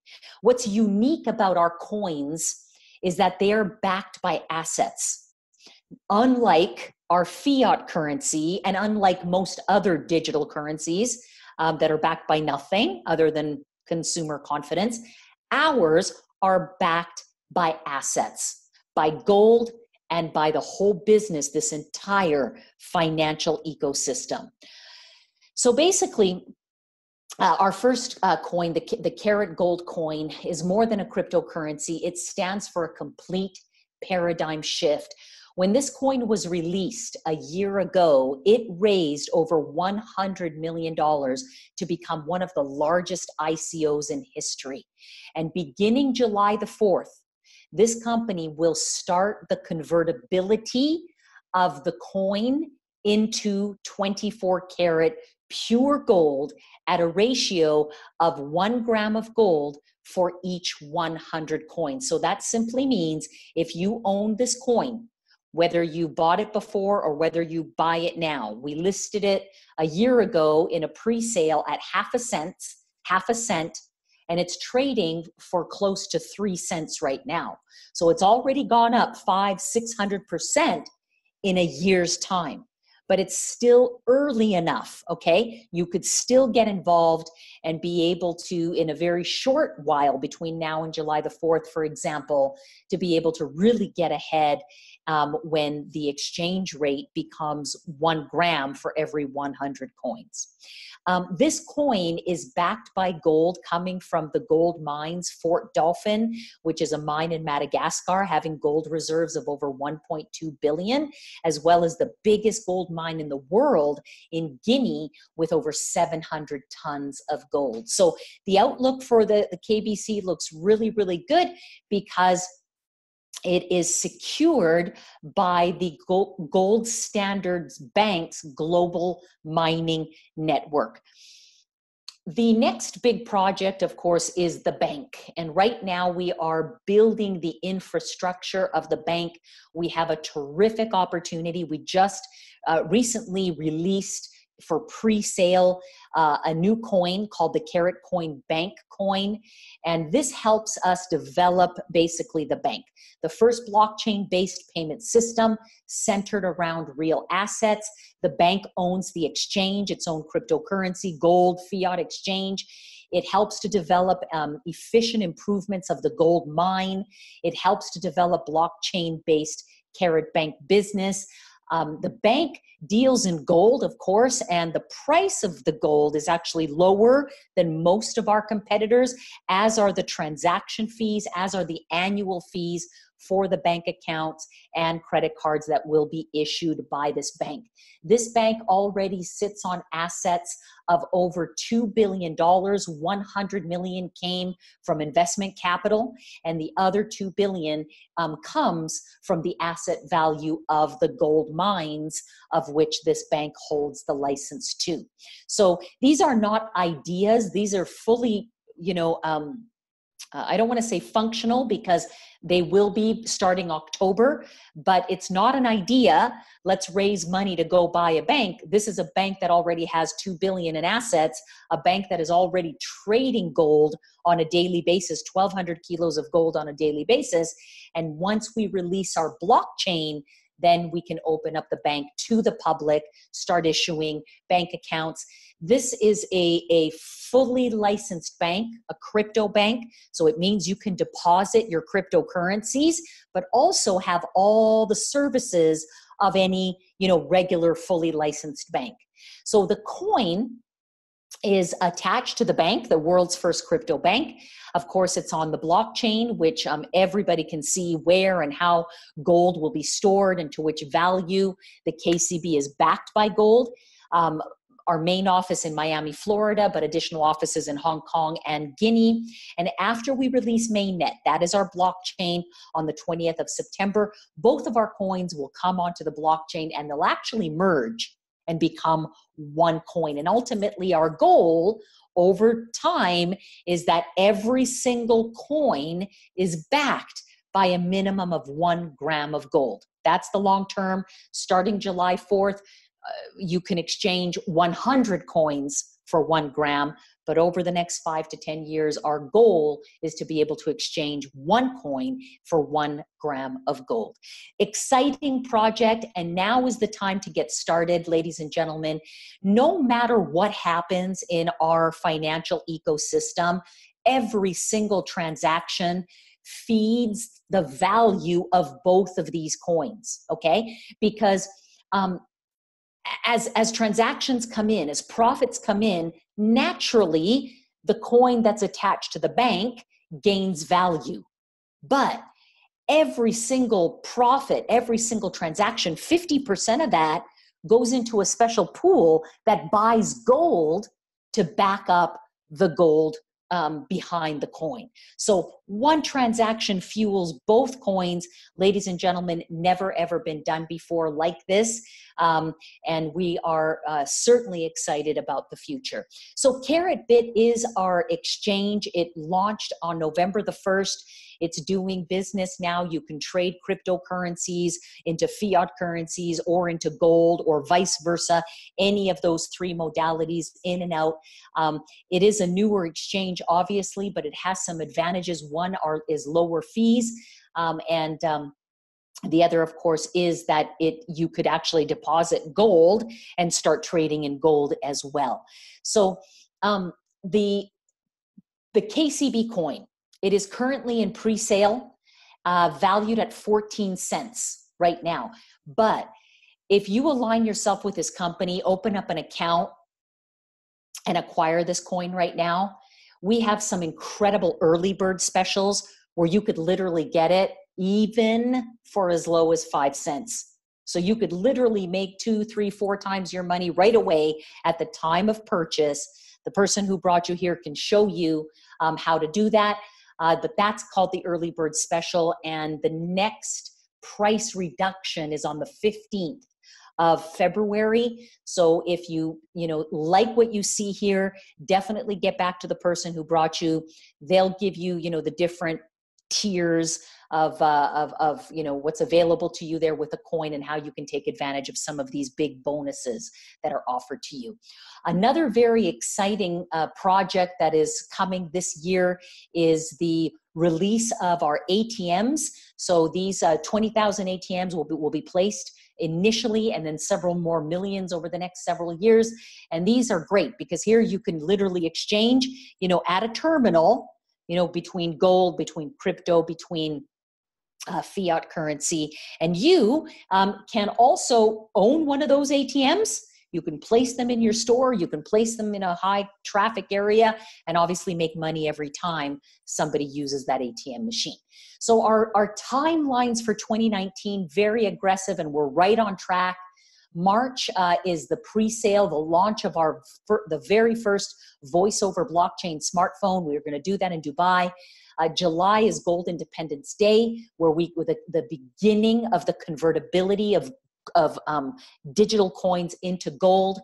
What's unique about our coins is that they are backed by assets. Unlike our fiat currency, and unlike most other digital currencies that are backed by nothing other than consumer confidence, ours are backed by assets, by gold, and by the whole business, this entire financial ecosystem. So basically, our first coin, the Karat Gold coin, is more than a cryptocurrency. It stands for a complete paradigm shift. When this coin was released a year ago, it raised over $100 million to become one of the largest ICOs in history. And beginning July the 4th, this company will start the convertibility of the coin into 24 karat pure gold at a ratio of 1 gram of gold for each 100 coins. So that simply means if you own this coin, whether you bought it before or whether you buy it now, we listed it a year ago in a pre-sale at half a cent, and it's trading for close to 3 cents right now. So it's already gone up 500-600% in a year's time. But it's still early enough, okay? You could still get involved and be able to, in a very short while between now and July the 4th, for example, to be able to really get ahead when the exchange rate becomes 1 gram for every 100 coins. This coin is backed by gold coming from the gold mines, Fort Dauphin, which is a mine in Madagascar, having gold reserves of over 1.2 billion, as well as the biggest gold mine in the world in Guinea with over 700 tons of gold. So the outlook for the KBC looks really, really good because it is secured by the Gold Standard Bank's global mining network. The next big project, of course, is the bank. And right now we are building the infrastructure of the bank. We have a terrific opportunity. We just recently released for pre-sale a new coin called the Karatcoin Bank coin. And this helps us develop basically the bank. The first blockchain-based payment system centered around real assets. The bank owns the exchange, its own cryptocurrency, gold, fiat exchange. It helps to develop efficient improvements of the gold mine. It helps to develop blockchain-based Karat Bank business. The bank deals in gold, of course, and the price of the gold is actually lower than most of our competitors, as are the transaction fees, as are the annual fees for the bank accounts and credit cards that will be issued by this bank. This bank already sits on assets of over $2 billion. 100 million came from investment capital, and the other $2 billion comes from the asset value of the gold mines of which this bank holds the license to. So these are not ideas. These are fully, I don't want to say functional because they will be starting October, but it's not an idea. Let's raise money to go buy a bank. This is a bank that already has $2 billion in assets, a bank that is already trading gold on a daily basis, 1,200 kilos of gold on a daily basis. And once we release our blockchain, then we can open up the bank to the public, start issuing bank accounts. This is a fully licensed bank, a crypto bank. So it means you can deposit your cryptocurrencies, but also have all the services of any, regular fully licensed bank. So the coin is attached to the bank, the world's first crypto bank. Of course, it's on the blockchain, which everybody can see where and how gold will be stored and to which value. The KCB is backed by gold. Our main office in Miami, Florida, but additional offices in Hong Kong and Guinea. And after we release mainnet, that is our blockchain on the 20th of September, both of our coins will come onto the blockchain and they'll actually merge and become one coin. And ultimately our goal over time is that every single coin is backed by a minimum of 1 gram of gold. That's the long term. Starting July 4th, you can exchange 100 coins for 1 gram, but over the next 5 to 10 years, our goal is to be able to exchange 1 coin for 1 gram of gold. Exciting project, and now is the time to get started, ladies and gentlemen. No matter what happens in our financial ecosystem, every single transaction feeds the value of both of these coins, okay? Because as transactions come in, as profits come in, naturally, the coin that's attached to the bank gains value. But every single profit, every single transaction, 50% of that goes into a special pool that buys gold to back up the gold behind the coin. So one transaction fuels both coins. Ladies and gentlemen, never ever been done before like this. And we are certainly excited about the future. So Karatbit is our exchange. It launched on November the 1st. It's doing business now. You can trade cryptocurrencies into fiat currencies or into gold or vice versa, any of those 3 modalities in and out. It is a newer exchange, obviously, but it has some advantages. One is lower fees, and the other, of course, is that you could actually deposit gold and start trading in gold as well. So the KCB coin, it is currently in pre-sale, valued at 14 cents right now. But if you align yourself with this company, open up an account and acquire this coin right now, we have some incredible early bird specials where you could literally get it even for as low as 5 cents. So you could literally make 2, 3, 4 times your money right away at the time of purchase. The person who brought you here can show you how to do that. But that's called the early bird special. And the next price reduction is on the 15th of February. So if you like what you see here, definitely get back to the person who brought you. They'll give you, the different tiers of what's available to you there with a coin and how you can take advantage of some of these big bonuses that are offered to you. Another very exciting project that is coming this year is the release of our ATMs. So these 20,000 ATMs will be placed initially, and then several more millions over the next several years. And these are great because here you can literally exchange, at a terminal, between gold, between crypto, between fiat currency. And you can also own one of those ATMs. You can place them in your store. You can place them in a high traffic area and obviously make money every time somebody uses that ATM machine. So our timelines for 2019, very aggressive, and we're right on track. March is the pre-sale, the launch of the very first voice over blockchain smartphone. We're going to do that in Dubai. July is Gold Independence Day, where the beginning of the convertibility of digital coins into gold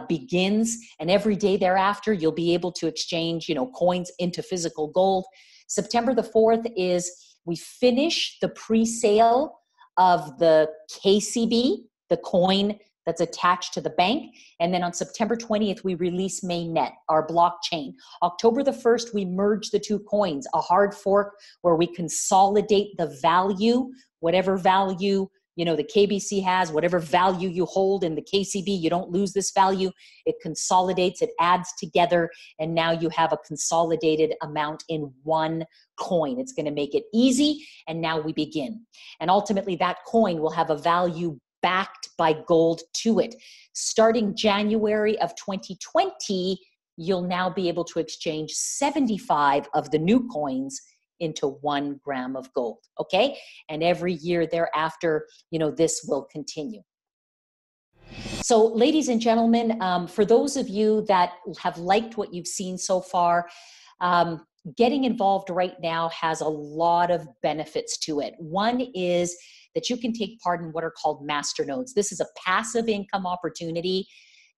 begins, and every day thereafter you'll be able to exchange coins into physical gold. September the 4th is we finish the pre-sale of the KCB, the coin that's attached to the bank. And then on September 20th, we release Mainnet, our blockchain. October the 1st, we merge the two coins, a hard fork where we consolidate the value, whatever value the KBC has, whatever value you hold in the KCB, you don't lose this value. It consolidates, it adds together, and now you have a consolidated amount in one coin. It's going to make it easy, and now we begin. And ultimately, that coin will have a value backed by gold to it. Starting January of 2020, you'll now be able to exchange 75 of the new coins into 1 gram of gold, okay? And every year thereafter, this will continue. So ladies and gentlemen, for those of you that have liked what you've seen so far, getting involved right now has a lot of benefits to it. One is that you can take part in what are called masternodes. This is a passive income opportunity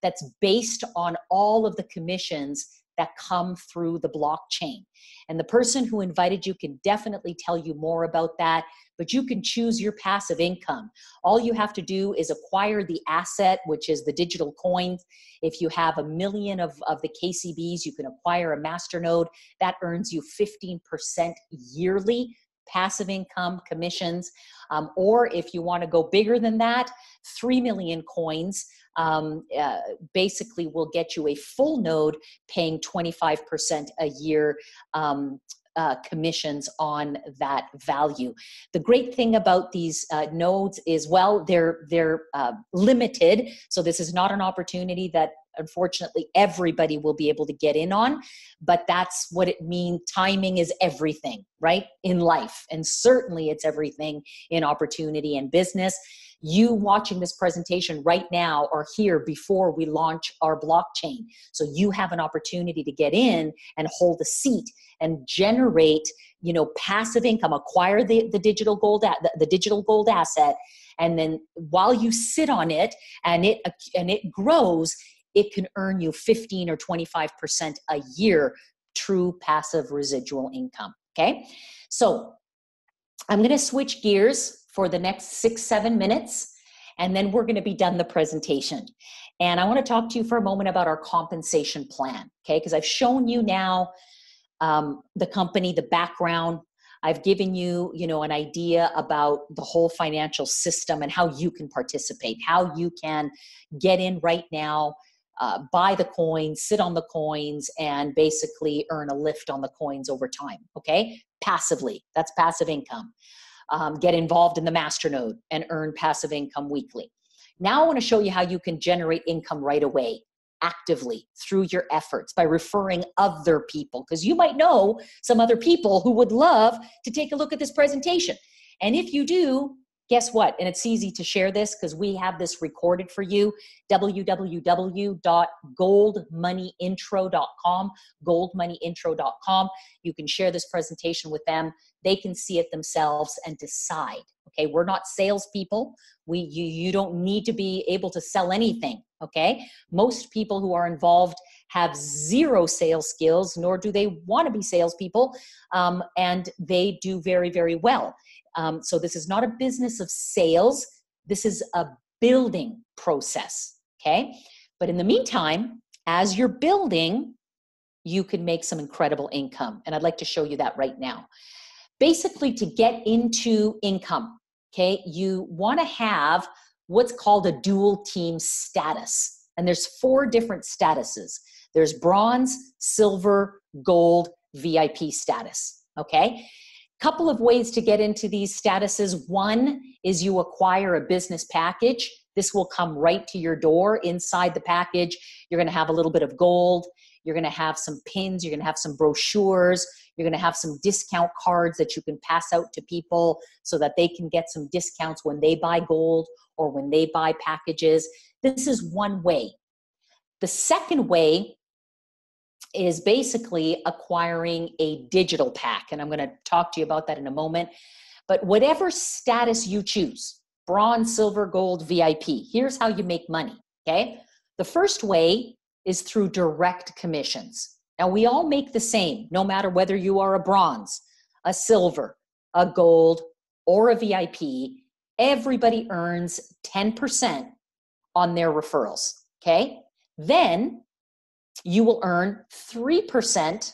that's based on all of the commissions that come through the blockchain. And the person who invited you can definitely tell you more about that, but you can choose your passive income. All you have to do is acquire the asset, which is the digital coins. If you have 1 million of the KCBs, you can acquire a masternode. That earns you 15% yearly passive income commissions. Or if you want to go bigger than that, 3 million coins basically will get you a full node paying 25% a year commissions on that value. The great thing about these nodes is, well, they're limited. So this is not an opportunity that unfortunately everybody will be able to get in on, but that's what it means. Timing is everything, right? In life. And certainly it's everything in opportunity and business. You watching this presentation right now are here before we launch our blockchain. So you have an opportunity to get in and hold a seat and generate, passive income, acquire the digital gold, the digital gold asset. And then while you sit on it and it grows, it can earn you 15 or 25% a year, true passive residual income. Okay. So I'm going to switch gears for the next 6-7 minutes, and then we're going to be done the presentation. And I want to talk to you for a moment about our compensation plan, okay? Because I've shown you now the company, the background. I've given you, an idea about the whole financial system and how you can participate, how you can get in right now, buy the coins, sit on the coins, and basically earn a lift on the coins over time, okay? Passively, that's passive income. Get involved in the masternode and earn passive income weekly. Now I want to show you how you can generate income right away, actively, through your efforts by referring other people, because you might know some other people who would love to take a look at this presentation. And if you do, guess what? And it's easy to share this because we have this recorded for you, www.goldmoneyintro.com, goldmoneyintro.com. You can share this presentation with them. They can see it themselves and decide. Okay, we're not salespeople. You don't need to be able to sell anything. Okay, most people who are involved have zero sales skills, nor do they want to be salespeople, and they do very, very well. So this is not a business of sales. This is a building process. Okay, but in the meantime, as you're building, you can make some incredible income, and I'd like to show you that right now. Basically, to get into income, okay, you want to have what's called a dual team status. And there's 4 different statuses. There's bronze, silver, gold, VIP status, okay? Couple of ways to get into these statuses. One is you acquire a business package. This will come right to your door. Inside the package, you're going to have a little bit of gold. You're going to have some pins. You're going to have some brochures. You're going to have some discount cards that you can pass out to people so that they can get some discounts when they buy gold or when they buy packages. This is one way. The second way is basically acquiring a digital pack. And I'm going to talk to you about that in a moment. But whatever status you choose, bronze, silver, gold, VIP, here's how you make money, okay? The first way is through direct commissions. Now, we all make the same, no matter whether you are a bronze, a silver, a gold, or a VIP. Everybody earns 10% on their referrals, okay? Then you will earn 3%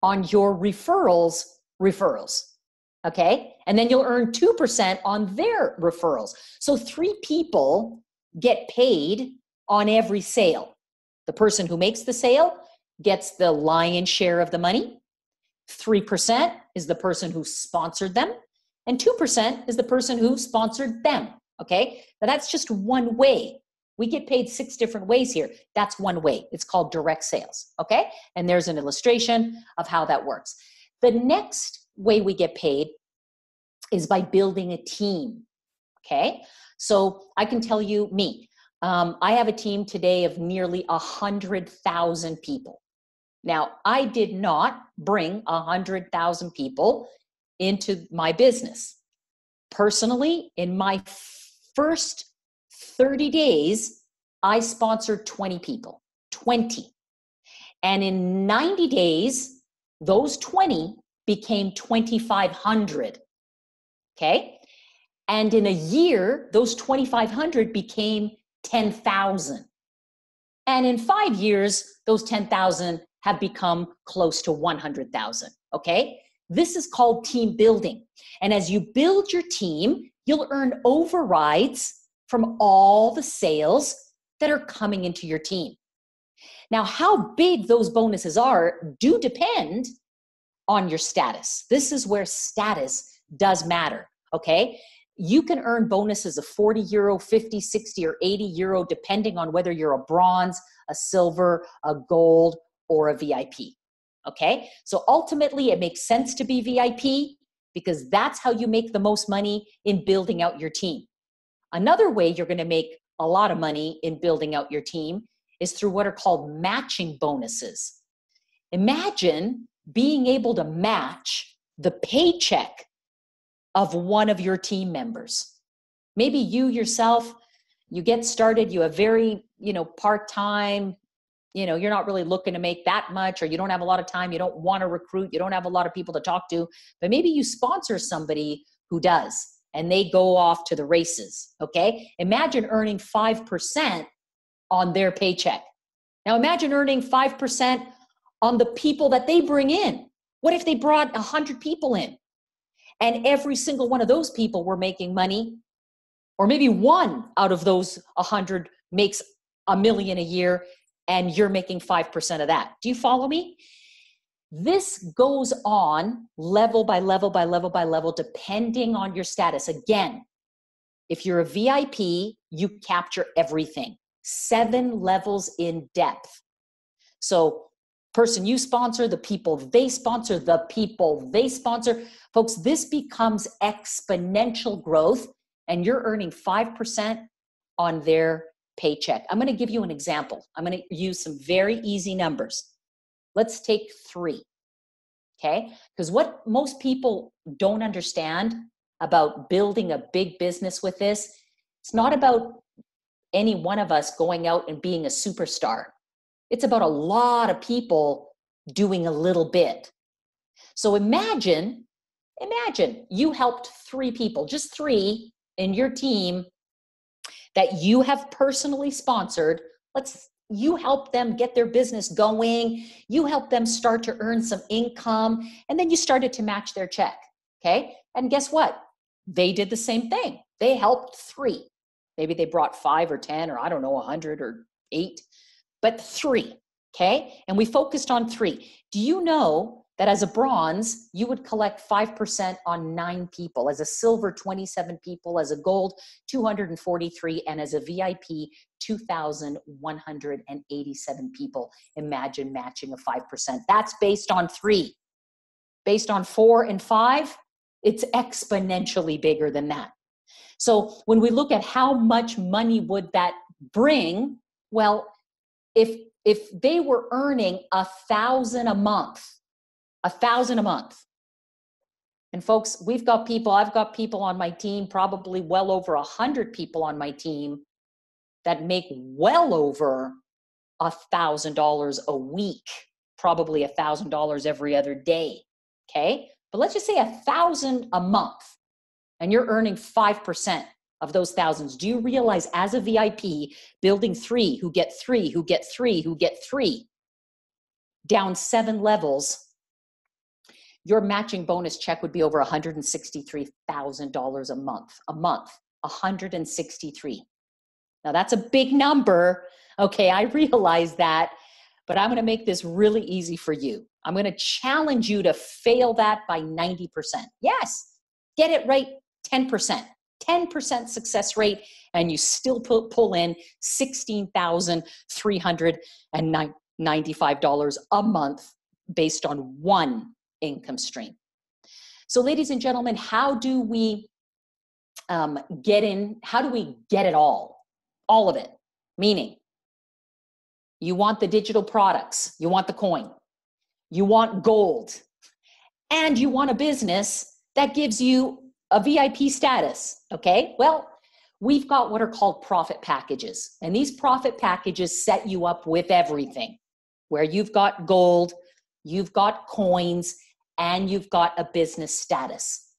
on your referrals, okay? And then you'll earn 2% on their referrals. So 3 people get paid on every sale. The person who makes the sale gets the lion's share of the money. 3% is the person who sponsored them. And 2% is the person who sponsored them, okay? Now that's just one way. We get paid 6 different ways here. That's one way. It's called direct sales, okay? And there's an illustration of how that works. The next way we get paid is by building a team, okay? So I can tell you me. I have a team today of nearly 100,000 people. Now, I did not bring 100,000 people into my business. Personally, in my first 30 days, I sponsored 20 people, 20. And in 90 days, those 20 became 2,500, okay? And in a year, those 2,500 became 10,000. And in 5 years, those 10,000 have become close to 100,000, okay? This is called team building. And as you build your team, you'll earn overrides from all the sales that are coming into your team. Now, how big those bonuses are do depend on your status. This is where status does matter, okay? You can earn bonuses of 40 euro, 50, 60, or 80 euro, depending on whether you're a bronze, a silver, a gold, or a VIP, okay? So ultimately, it makes sense to be VIP because that's how you make the most money in building out your team. Another way you're going to make a lot of money in building out your team is through what are called matching bonuses. Imagine being able to match the paycheck of one of your team members. Maybe you yourself, you get started, you have very, part-time, you're not really looking to make that much, or you don't have a lot of time, you don't want to recruit, you don't have a lot of people to talk to, but maybe you sponsor somebody who does, and they go off to the races, okay? Imagine earning 5% on their paycheck. Now imagine earning 5% on the people that they bring in. What if they brought 100 people in? And every single one of those people were making money, or maybe one out of those 100 makes $1 million a year, and you're making 5% of that. Do you follow me? This goes on level by level by level by level, depending on your status. Again, if you're a VIP, you capture everything. 7 levels in depth. So person you sponsor, the people they sponsor, the people they sponsor. Folks, this becomes exponential growth, and you're earning 5% on their paycheck. I'm going to give you an example. I'm going to use some very easy numbers. Let's take 3, okay? Because what most people don't understand about building a big business with this, it's not about any one of us going out and being a superstar. It's about a lot of people doing a little bit. So imagine you helped 3 people, just 3 in your team that you have personally sponsored. You help them get their business going. You help them start to earn some income, and then you started to match their check, okay? And guess what? They did the same thing. They helped 3. Maybe they brought 5 or 10 or 100 or 8, but 3, okay? And we focused on 3. Do you know that as a bronze, you would collect 5% on 9 people, as a silver, 27 people, as a gold, 243, and as a VIP, 2,187 people. Imagine matching a 5%. That's based on 3. Based on 4 and 5, it's exponentially bigger than that. So when we look at how much money would that bring, well, if they were earning $1,000 a month, $1,000 a month. And folks, I've got people on my team, probably well over 100 people on my team that make well over $1,000 a week, probably $1,000 every other day. Okay. But let's just say $1,000 a month, and you're earning 5% of those thousands. Do you realize, as a VIP, building 3 who get 3, who get 3, who get 3, down 7 levels, your matching bonus check would be over $163,000 a month, 163. Now that's a big number. Okay, I realize that, but I'm going to make this really easy for you. I'm going to challenge you to fail that by 90%. Yes, get it right 10%. 10% success rate, and you still pull in $16,395 a month based on 1 income stream. So ladies and gentlemen, how do we get it all of it? Meaning, you want the digital products, you want the coin, you want gold, and you want a business that gives you a VIP status. Okay, well, we've got what are called profit packages, and these profit packages set you up with everything, where you've got gold, you've got coins, and you've got a business status.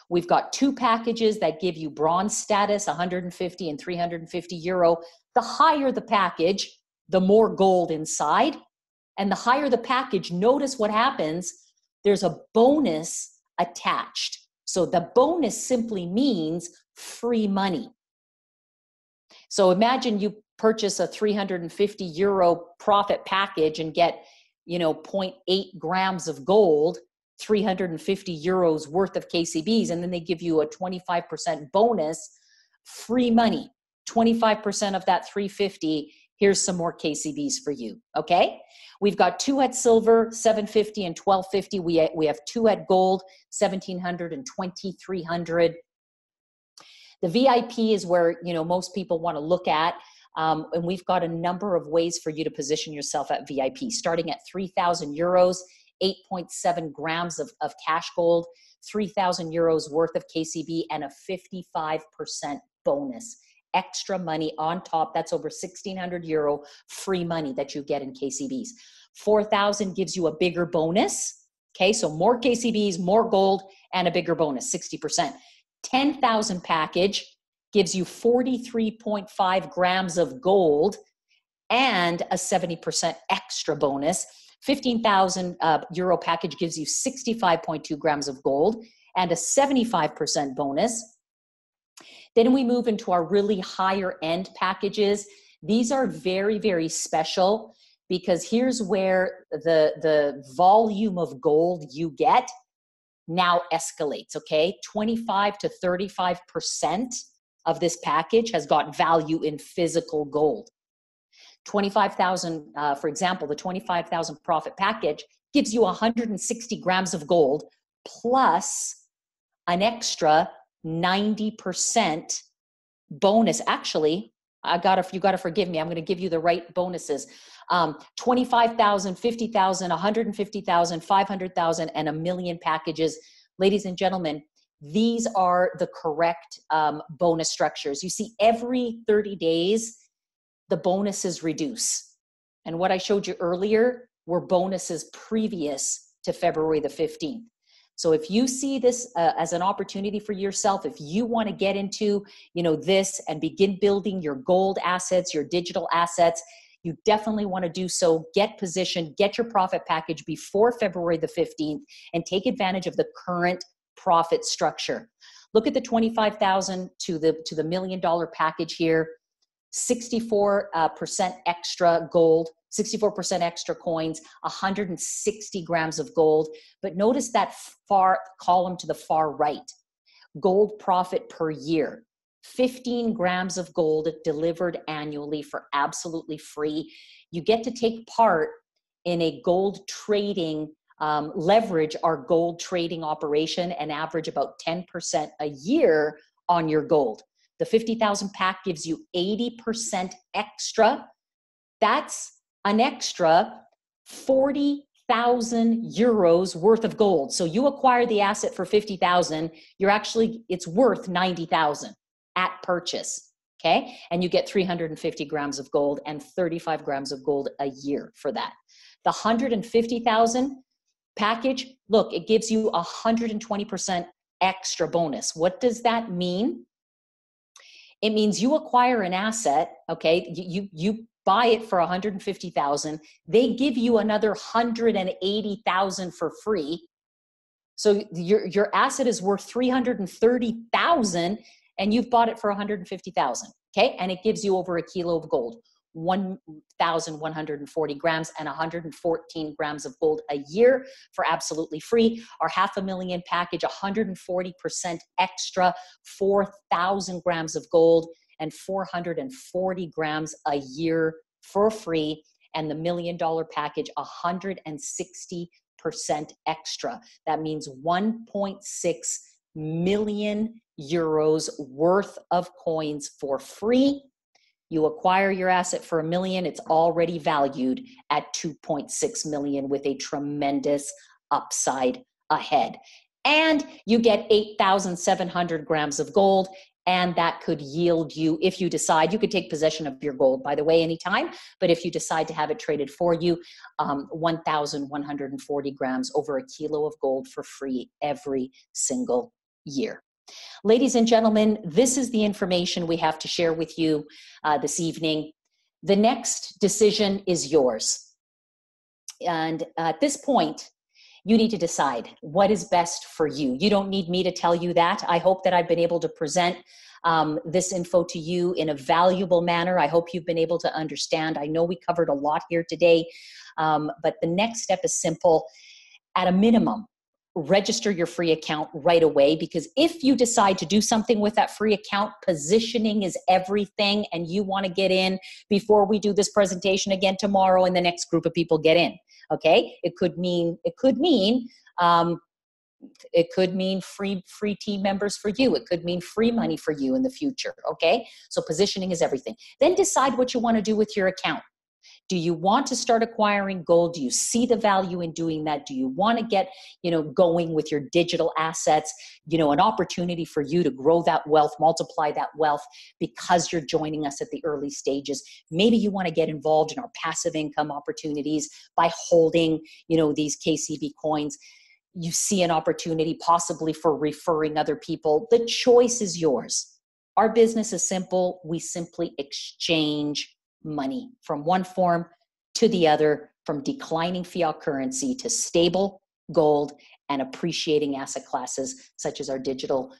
We've got 2 packages that give you bronze status, 150 and 350 euro. The higher the package, the more gold inside. And the higher the package, notice what happens. There's a bonus attached. So the bonus simply means free money. So imagine you purchase a 350 euro profit package and get, 0.8 grams of gold, 350 euros worth of KCBs, and then they give you a 25% bonus, free money. 25% of that 350, here's some more KCBs for you, okay? We've got 2 at silver, 750 and 1250. We have 2 at gold, 1700 and 2300. The VIP is where, most people want to look at, and we've got a number of ways for you to position yourself at VIP, starting at 3,000 euros, 8.7 grams of cash gold, 3,000 euros worth of KCB, and a 55% bonus. Extra money on top. That's over 1,600 euro free money that you get in KCBs. 4,000 gives you a bigger bonus. Okay, so more KCBs, more gold, and a bigger bonus, 60%. 10,000 package gives you 43.5 grams of gold and a 70% extra bonus. 15,000 euro package gives you 65.2 grams of gold and a 75% bonus. Then we move into our really higher end packages. These are very, very special because here's where the volume of gold you get now escalates, okay? 25 to 35% of this package has got value in physical gold. 25,000, for example, the 25,000 profit package gives you 160 grams of gold plus an extra 90% bonus. Actually, you got to forgive me. I'm going to give you the right bonuses. 25,000, 50,000, 150,000, 500,000, and 1 million packages. Ladies and gentlemen, these are the correct bonus structures. You see, every 30 days, the bonuses reduce. And what I showed you earlier were bonuses previous to February the 15th. So if you see this as an opportunity for yourself, if you want to get into, this and begin building your gold assets, your digital assets, you definitely want to do so. Get positioned, get your profit package before February the 15th, and take advantage of the current profit structure. Look at the 25,000 to the $1 million package here. 64% extra gold, 64% extra coins, 160 grams of gold. But notice that far column to the far right, gold profit per year. 15 grams of gold delivered annually for absolutely free. You get to take part in a gold trading, leverage our gold trading operation and average about 10% a year on your gold. The 50,000 pack gives you 80% extra. That's an extra 40,000 euros worth of gold. So you acquire the asset for 50,000, it's worth 90,000 at purchase, okay? And you get 350 grams of gold and 35 grams of gold a year for that. The 150,000 package, look, it gives you 120% extra bonus. What does that mean? It means you acquire an asset, okay? You buy it for 150,000. They give you another 180,000 for free. So your asset is worth 330,000 and you've bought it for 150,000, okay? And it gives you over a kilo of gold, 1,140 grams and 114 grams of gold a year for absolutely free. Our $500,000 package, 140% extra, 4,000 grams of gold and 440 grams a year for free. And the $1 million package, 160% extra. That means 1.6 million euros worth of coins for free. You acquire your asset for $1 million, it's already valued at 2.6 million with a tremendous upside ahead. And you get 8,700 grams of gold, and that could yield you, if you decide, you could take possession of your gold, by the way, anytime, but if you decide to have it traded for you, 1,140 grams, over a kilo of gold for free every single year. Ladies and gentlemen, this is the information we have to share with you this evening. The next decision is yours. And at this point, you need to decide what is best for you. You don't need me to tell you that. I hope that I've been able to present this info to you in a valuable manner. I hope you've been able to understand. I know we covered a lot here today, but the next step is simple. At a minimum, register your free account right away, because if you decide to do something with that free account, positioning is everything, and you want to get in before we do this presentation again tomorrow and the next group of people get in. Okay, it could mean free team members for you. It could mean free money for you in the future. Okay, so positioning is everything. Then decide what you want to do with your account. Do you want to start acquiring gold? Do you see the value in doing that? Do you want to get, going with your digital assets? An opportunity for you to grow that wealth, multiply that wealth because you're joining us at the early stages. Maybe you want to get involved in our passive income opportunities by holding, these KCB coins. You see an opportunity possibly for referring other people. The choice is yours. Our business is simple. We simply exchange money from one form to the other, from declining fiat currency to stable gold and appreciating asset classes such as our digital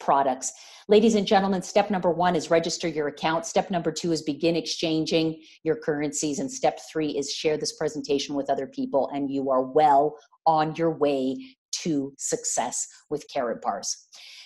products. Ladies and gentlemen, step number 1 is register your account. Step number 2 is begin exchanging your currencies. And step 3 is share this presentation with other people, and you are well on your way to success with Karatbars.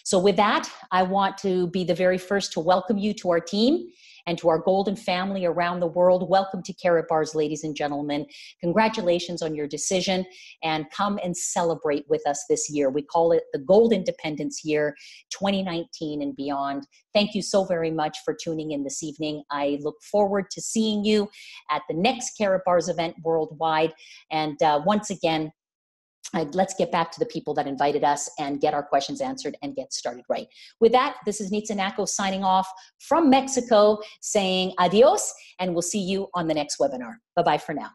So with that, I want to be the very first to welcome you to our team and to our golden family around the world. Welcome to Karatbars, ladies and gentlemen. Congratulations on your decision, and come and celebrate with us this year. We call it the Gold Independence Year 2019 and beyond. Thank you so very much for tuning in this evening. I look forward to seeing you at the next Karatbars event worldwide. And once again, let's get back to the people that invited us and get our questions answered and get started right. With that, this is Nitsa Nako signing off from Mexico, saying adios, and we'll see you on the next webinar. Bye-bye for now.